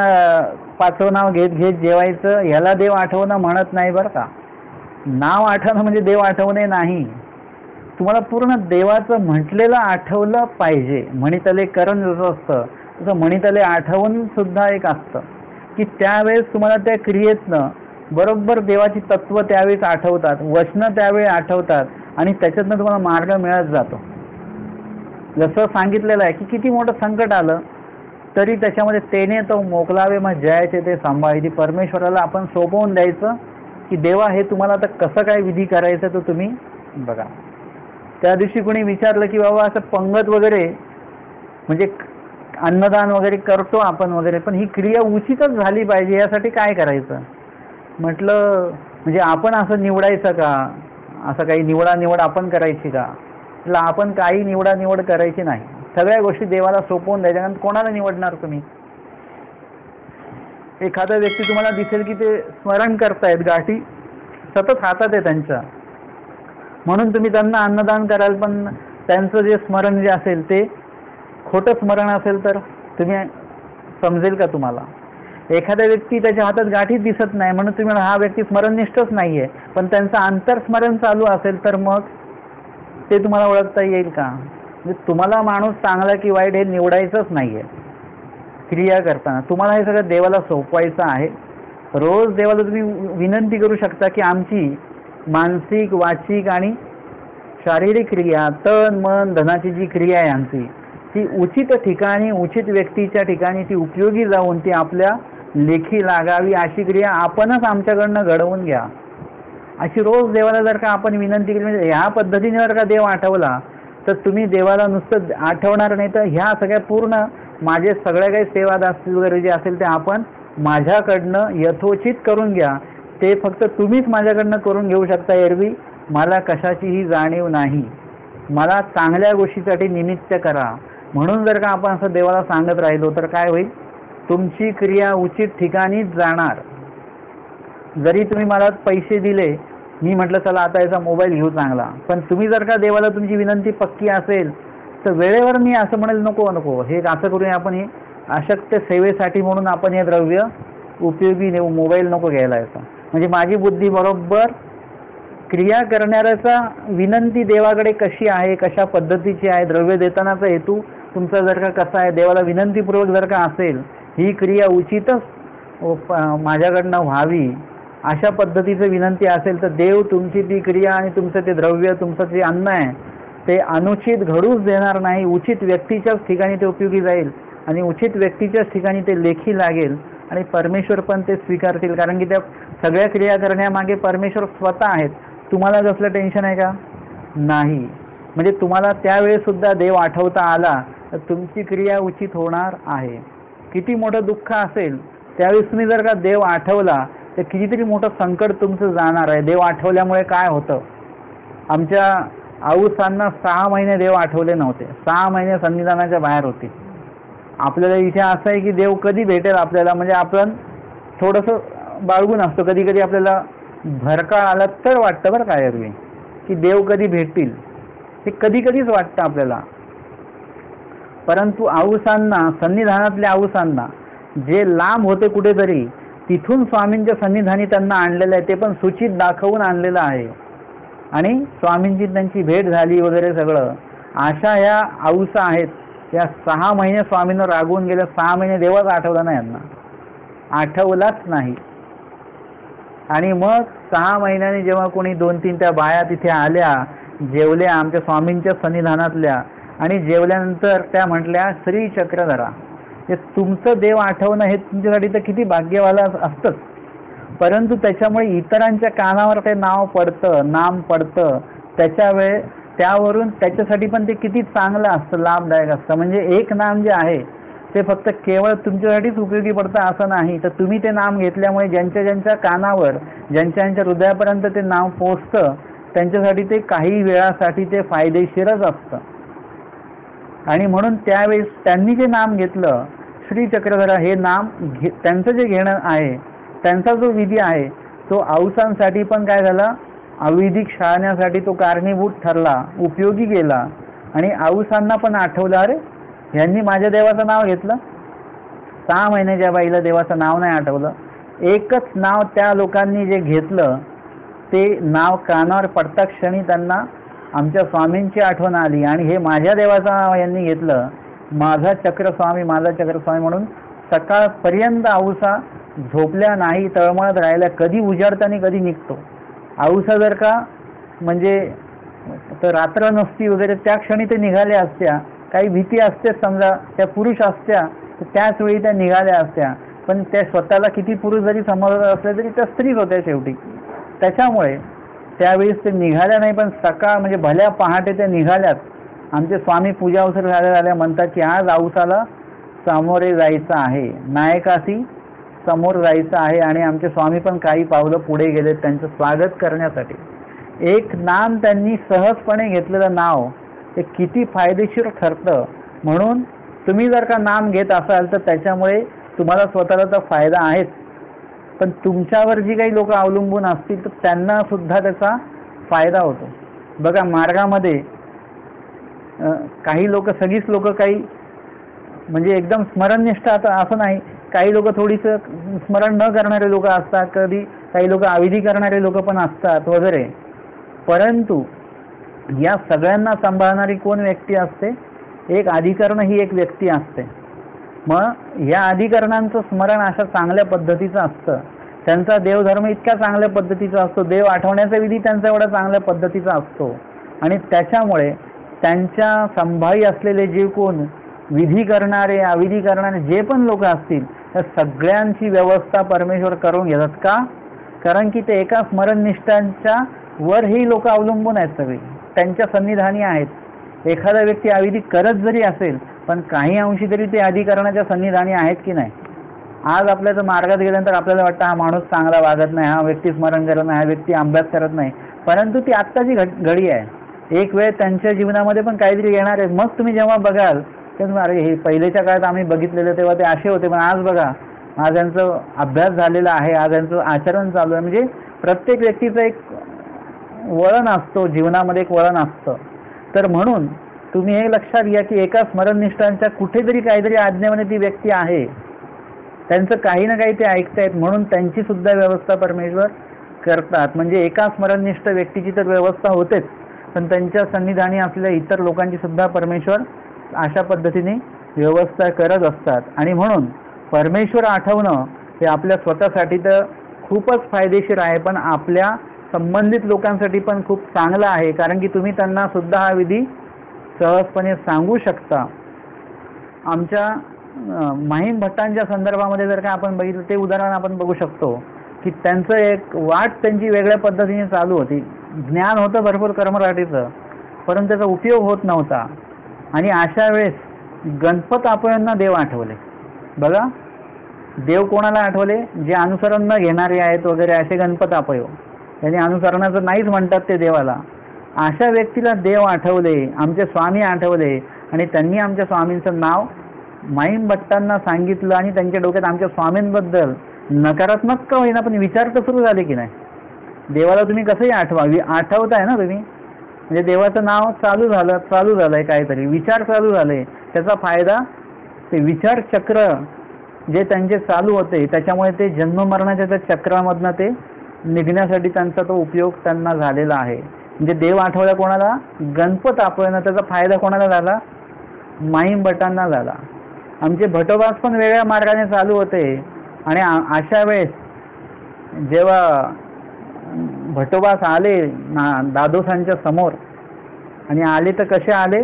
पाचवं नाव घेत घेत जेवायचं ह्याला देव आठवणं म्हणत नाही बरं का. नाव आठवणं म्हणजे देव आठवणे नाही. तुम्हाला पूर्ण देवाचं म्हटलेलं आठवलं पाहिजे. म्हणितले करण जसं असतं तसं म्हणितले आठवण सुद्धा एक असतं की त्यावेळेस तुम्हाला त्या क्रियेतनं बरोबर देवाची तत्व त्यावेळेस आठवतात, वचनं त्यावेळी आठवतात, आणि त्याच्यातनं तुम्हाला मार्ग मिळत जातो. जसं सांगितलेलं आहे की किती मोठं संकट आलं तरी त्याच्यामध्ये तेने तो मोकलावे मग जयाचे ते सांभाळी. परमेश्वराला आपण सोपवून द्यायचं की देवा हे तुम्हाला आता कसं काय विधी करायचं तर तुम्ही बघा. त्या दिवशी कोणी विचारलं की बाबा असं पंगत वगैरे म्हणजे अन्नदान वगैरे करतो आपण वगैरे, पण ही क्रिया उचितच झाली पाहिजे, यासाठी काय करायचं? म्हटलं म्हणजे आपण असं निवडायचं का? असं काही निवड आपण करायची का? म्हटलं आपण काही निवड करायची नाही. सगळ्या गोष्टी देवाला सोपवून द्यायच्या. कारण कोणाला निवडणार तुम्ही? एखादा व्यक्ती तुम्हाला दिसेल की ते स्मरण करतायत, गाठी सतत हातात आहे त्यांच्या, म्हणून तुम्ही त्यांना अन्नदान कराल, पण त्यांचं जे स्मरण जे असेल ते खोटं स्मरण असेल तर तुम्ही समजेल का तुम्हाला? एखाद्या व्यक्ती त्याच्या हातात गाठी दिसत नाही म्हणून तुम्ही हा व्यक्ती स्मरणनिष्ठच नाहीये, पण त्यांचं अंतरस्मरण चालू असेल तर मग ते तुम्हाला ओळखता येईल का? म्हणजे तुम्हाला माणूस चांगला की वाईट हे निवडायचंच नाहीये. क्रिया करताना तुम्हाला हे सगळं देवाला सोपवायचं आहे. रोज देवाला तुम्ही विनंती करू शकता की आमची मानसिक, वाचिक आणि शारीरिक क्रिया, तन मन धनाची जी क्रिया आहे आमची, ती उचित ठिकाणी, उचित व्यक्तीच्या ठिकाणी ती उपयोगी जाऊन ती आपल्या लेखी लागावी अशी क्रिया आपणच आमच्याकडनं घडवून घ्या. अशी रोज देवाला जर का आपण विनंती केली, म्हणजे ह्या पद्धतीने जर का देव आठवला तर तुम्ही देवाला नुसतं आठवणार नाही, तर ह्या सगळ्या पूर्ण माझे सगळ्या काही सेवादास वगैरे जे असेल ते आपण माझ्याकडनं यथोचित करून घ्या. ते फक्त तुम्हीच माझ्याकडनं करून घेऊ शकता. एरवी मला कशाचीही जाणीव नाही. मला चांगल्या गोष्टीसाठी निमित्त करा. म्हणून जर का आपण असं देवाला सांगत राहिलो तर काय होईल? तुमची क्रिया उचित ठिकाणीच जाणार. जरी तुम्ही मला पैसे दिले, मी म्हटलं चला आता याचा मोबाईल घेऊ चांगला, पण तुम्ही जर का देवाला तुमची विनंती पक्की असेल तर वेळेवर मी असं म्हणेल नको नको हे असं करूया आपण, हे अशक्य सेवेसाठी म्हणून आपण हे द्रव्य उपयोगी नेऊ, मोबाईल नको घ्यायला याचा. म्हणजे माझी बुद्धी बरोबर क्रिया करणाऱ्याचा विनंती देवाकडे कशी आहे, कशा पद्धतीची आहे, द्रव्य देतानाचा हेतू तुमचा जर का कसा आहे, देवाला विनंतीपूर्वक जर का असेल, ही क्रिया उचितच माझ्याकडनं व्हावी अशा पद्धतीचं विनंती असेल तर देव तुमची ती क्रिया आणि तुमचं ते द्रव्य, तुमचं जे अन्न आहे ते अनुचित घडूच देणार नाही. उचित व्यक्तीच्याच ठिकाणी ते उपयोगी जाईल आणि उचित व्यक्तीच्याच ठिकाणी ते लेखी लागेल आणि परमेश्वर पण ते स्वीकारतील. कारण की त्या सगळ्या क्रिया करण्यामागे परमेश्वर स्वतः आहेत. तुम्हाला कसलं टेन्शन आहे का? नाही. म्हणजे तुम्हाला त्यावेळेसुद्धा देव आठवता आला तर तुमची क्रिया उचित होणार आहे. किती मोठं दुःख असेल त्यावेळेस तुम्ही जर का देव आठवला तर कितीतरी मोठं संकट तुमचं जाणार आहे. देव आठवल्यामुळे काय होतं? आमच्या आऊसांना 6 महिने देव आठवले नव्हते. 6 महिने संविधानाच्या बाहेर होते. आपल्याला इथे असं आहे की देव कधी भेटेल आपल्याला, म्हणजे आपण थोडंसं बाळगून असतो. कधी कधी आपल्याला भरकाळ आला तर वाटतं बरं काय एरवी की देव कधी भेटतील, हे कधी कधीच वाटतं आपल्याला. परंतु आऊसांना, सन्निधानातल्या आऊसांना जे लांब होते कुठेतरी, तिथून स्वामींच्या सन्निधानी त्यांना आणलेलं आहे. ते पण सूचित दाखवून आणलेलं आहे आणि स्वामींची त्यांची भेट झाली वगैरे सगळं. अशा ह्या आऊसा आहेत. या 6 महिने स्वामींना रागवून गेल्या. 6 महिने देवाच आठवला नाही यांना, आठवलाच नाही. आणि मग 6 महिन्यांनी जेव्हा कोणी 2-3 त्या बाया तिथे आल्या, जेवल्या आमच्या स्वामींच्या सन्निधानातल्या, आणि जेवल्यानंतर त्या म्हटल्या श्री चक्रधरा, हे तुमचं देव आठवणं हे तुमच्यासाठी तर किती भाग्यवाला असतंच, परंतु त्याच्यामुळे इतरांच्या कानावर ते नाव पडतं, नाम पडतं, त्यावरून त्याच्यासाठी पण ते किती चांगलं असतं, लाभदायक असतं. म्हणजे एक नाम जे आहे ते फक्त केवळ तुमच्यासाठीच उपयोगी पडतं असं नाही, तर तुम्ही ते नाम घेतल्यामुळे ज्यांच्या ज्यांच्या कानावर, ज्यांच्या हृदयापर्यंत ते नाव पोचतं त्यांच्यासाठी ते काही वेळासाठी ते फायदेशीरच असतं. आणि म्हणून त्यावेळेस त्यांनी जे नाम घेतलं श्री चक्रधरा, हे नाम त्यांचं जे घेणं आहे, त्यांचा जो विधी आहे तो आऊसांसाठी पण काय झाला, अवैदिक शाळण्यासाठी तो कारणीभूत ठरला, उपयोगी गेला. आणि आऊसांना पण आठवलं, अरे यांनी माझ्या देवाचं नाव घेतलं. 6 महिन्याच्या बाईला देवाचं नाव नाही आठवलं. एकच नाव त्या लोकांनी जे घेतलं ते नाव कानावर पडता क्षणी त्यांना आमच्या स्वामींची आठवण आली, आणि हे माझ्या देवाचं नाव यांनी घेतलं, माझा चक्रस्वामी, माझा चक्रस्वामी म्हणून सकाळपर्यंत आऊसा झोपल्या नाही, तळमळत राहिल्या. कधी उजाडताना कधी निघतो आऊसा, जर का म्हणजे तर रात्र नसती वगैरे त्या क्षणी ते निघाल्या असत्या. काही भीती असते समजा, त्या पुरुष असत्या तर त्याच वेळी त्या निघाल्या असत्या, पण त्या स्वतःला किती पुरुष जरी समजत असले तरी त्या स्त्रीच होत्या शेवटी. त्याच्यामुळे त्यावेळेस ते निघाल्या नाही, पण सकाळ म्हणजे भल्या पहाटे त्या निघाल्यात. आमचे स्वामी पूजा अवसर झाल्या म्हणतात की आज आऊसाला सामोरे जायचं आहे, नायकाशी समोर जायचं आहे. आणि आमचे स्वामी पण काही पावलं पुढे गेले त्यांचं स्वागत करण्यासाठी. एक नाम त्यांनी सहजपणे घेतलेलं नाव ते किती फायदेशीर ठरतं. म्हणून तुम्ही जर का नाम घेत असाल तर त्याच्यामुळे तुम्हाला स्वतःला तर फायदा आहेच, पण तुमच्यावर जी काही लोक अवलंबून असतील तर त्यांना सुद्धा त्याचा फायदा होतो. बघा, मार्गामध्ये काही लोक, सगळीच लोक काही म्हणजे एकदम स्मरणनिष्ठ असं नाही, काही लोक थोडीसं स्मरण न करणारे लोक असतात, कधी काही लोक अविधी करणारे लोक पण असतात वगैरे. परंतु या सगळ्यांना सांभाळणारी कोण व्यक्ती असते? एक अधिकरण ही एक व्यक्ती असते. मग या अधिकरणांचं स्मरण अशा चांगल्या पद्धतीचं असतं, त्यांचा देवधर्म इतक्या चांगल्या पद्धतीचा असतो, देव आठवण्याचा विधी त्यांचा एवढा चांगल्या पद्धतीचा असतो, आणि त्याच्यामुळे त्यांच्या संभाळी असलेले जे कोण विधी करणारे, अविधी करणारे जे पण लोक असतील, त्या सगळ्यांची व्यवस्था परमेश्वर करून घेतात. का? कारण की ते एका स्मरणनिष्ठांच्या वर ही लोक अवलंबून आहेत, सगळी त्यांच्या सन्निधानी आहेत. एखादा व्यक्ती अविधी करत जरी असेल, पण काही अंशी तरी ते अधिकरणाच्या सन्निधानी आहेत की नाही. आज आपल्या जर मार्गात गेल्यानंतर आपल्याला वाटतं हा माणूस चांगला वागत नाही, हा व्यक्ती स्मरण करत नाही, हा व्यक्ती अभ्यास करत नाही, परंतु ती आत्ताची घडी आहे. एक वेळ त्यांच्या जीवनामध्ये पण काहीतरी येणार आहे. मग तुम्ही जेव्हा बघाल तेव्हा अरे हे पहिलेच्या काळात आम्ही बघितलेलं तेव्हा ते असे होते, पण आज बघा, आज यांचं अभ्यास झालेला आहे, आज यांचं आचरण चालू आहे. म्हणजे प्रत्येक व्यक्तीचं एक वळण असतो, जीवनामध्ये एक वळण असतं. तर म्हणून तुम्ही हे लक्षात घ्या की एका स्मरणनिष्ठांच्या कुठेतरी काहीतरी आज्ञेमध्ये ती व्यक्ती आहे, त्यांचं काही ना काही ते ऐकतायत, म्हणून त्यांची सुद्धा व्यवस्था परमेश्वर करतात. म्हणजे एका स्मरणनिष्ठ व्यक्तीची तर व्यवस्था होतेच, पण त्यांच्या सन्निधानी असलेल्या इतर लोकांची सुद्धा परमेश्वर अशा पद्धतीने व्यवस्था करत असतात. आणि म्हणून परमेश्वर आठवणं हे आपल्या स्वतःसाठी तर खूपच फायदेशीर आहे, पण आपल्या संबंधित लोकांसाठी पण खूप चांगलं आहे, कारण की तुम्ही त्यांना सुद्धा हा विधी सहजपणे सांगू शकता. आमच्या माहीम भट्टांच्या संदर्भामध्ये जर का आपण बघितलं, ते उदाहरण आपण बघू शकतो की त्यांचं एक वाट त्यांची वेगळ्या पद्धतीने चालू होती. ज्ञान होतं भरपूर कर्मराटीचं, परंतु त्याचा उपयोग होत नव्हता. आणि अशा वेळेस गणपत आपयांना देव आठवले. बघा, देव कोणाला आठवले? जे अनुसरण न घेणारे आहेत वगैरे, असे गणपत आपयो, त्यांनी अनुसरणाचं नाहीच म्हणतात ते देवाला. अशा व्यक्तीला देव आठवले, आमचे स्वामी आठवले, आणि त्यांनी आमच्या स्वामींचं नाव माहीम भट्टांना सांगितलं. आणि त्यांच्या डोक्यात आमच्या स्वामींबद्दल नकारात्मक का होईना पण विचार तर सुरू झाले की नाही. देवाला तुम्ही कसंही आठवताय ना तुम्ही, म्हणजे देवाचं नाव चालू झालंय, काहीतरी विचार चालू झाले, त्याचा फायदा ते विचार चक्र जे त्यांचे चालू होते त्याच्यामुळे ते जन्ममरणाच्या त्या चक्रामधनं ते निघण्यासाठी त्यांचा तो उपयोग त्यांना झालेला आहे. म्हणजे देव आठवला कोणाला? गणपत आपल्याला. त्याचा फायदा कोणाला झाला? माहीम भटांना झाला. आमचे भटोबास पण वेगळ्या मार्गाने चालू होते, आणि अशा वेळेस जेव्हा भटोबास आले दादोसांच्या समोर, आणि आले तर कसे आले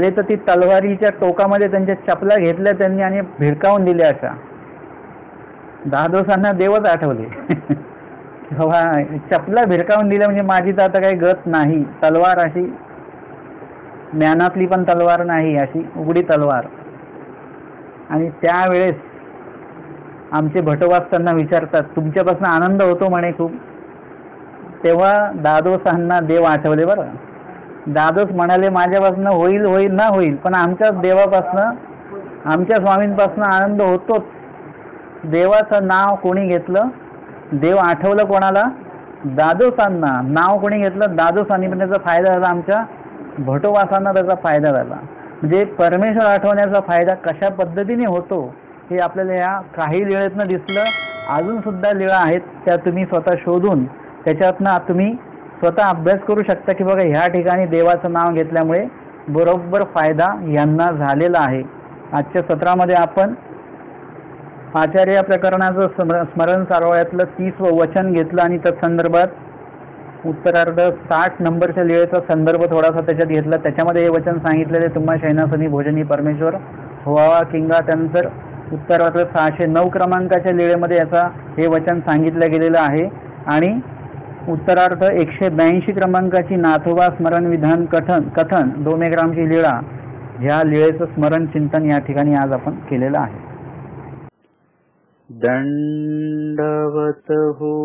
तर ती तलवारीच्या टोकामध्ये त्यांच्या चपला घेतल्या त्यांनी आणि भिरकावून दिल्या. अशा दादोसांना देवच आठवले. चपला भिरकावून दिल्या म्हणजे माझी तर आता काही गत नाही, तलवार अशी ज्ञानातली पण तलवार नाही, अशी उघडी तलवार. आणि त्यावेळेस आमचे भटोबास त्यांना विचारतात, तुमच्यापासून आनंद होतो म्हणे खूप. तेव्हा दादोसांना देव आठवले. बरं, दादोस म्हणाले माझ्यापासून होईल ना होईल, पण आमच्या देवापासनं, आमच्या स्वामींपासून आनंद होतोच. देवाचं नाव कोणी घेतलं? देव आठवलं कोणाला? दादोसांना. नाव कोणी घेतलं? दादोसांनी. पण त्याचा फायदा झाला आमच्या भटोबासांना, त्याचा फायदा झाला. म्हणजे परमेश्वर आठवण्याचा फायदा कशा पद्धतीने होतो हे आपल्याला या काही लीळेतनं दिसलं. अजून सुद्धा लीळा आहेत, त्या तुम्ही स्वतः शोधून त्याच्यातनं तुम्ही स्वतः अभ्यास करू शकता की बघा ह्या ठिकाणी देवाचं नाव घेतल्यामुळे बरोबर फायदा यांना झालेला आहे. आजच्या सत्रामध्ये आपण आचार्य या प्रकरणाचं स्मरण सारवळ्यातलं 30वं वचन घेतलं, आणि त्या संदर्भात उत्तरार्ध 60 नंबरच्या लीळेचा संदर्भ थोडासा त्याच्यात घेतला. त्याच्यामध्ये हे वचन सांगितलेले, तुम्हा शयनासनी भोजनी परमेश्वर व्हावा किंगा. त्यानंतर उत्तरार्ध 609 क्रमांकाच्या लीळेमध्ये हे वचन सांगितलं गेलेलं आहे. आणि उत्तरार्ध 182 क्रमांकाची नाथोबा स्मरण विधान कथन 2 ग्रामची लीळा, ह्या लीळेचं स्मरण चिंतन या ठिकाणी आज आपण केलेलं आहे. दंडवत हो.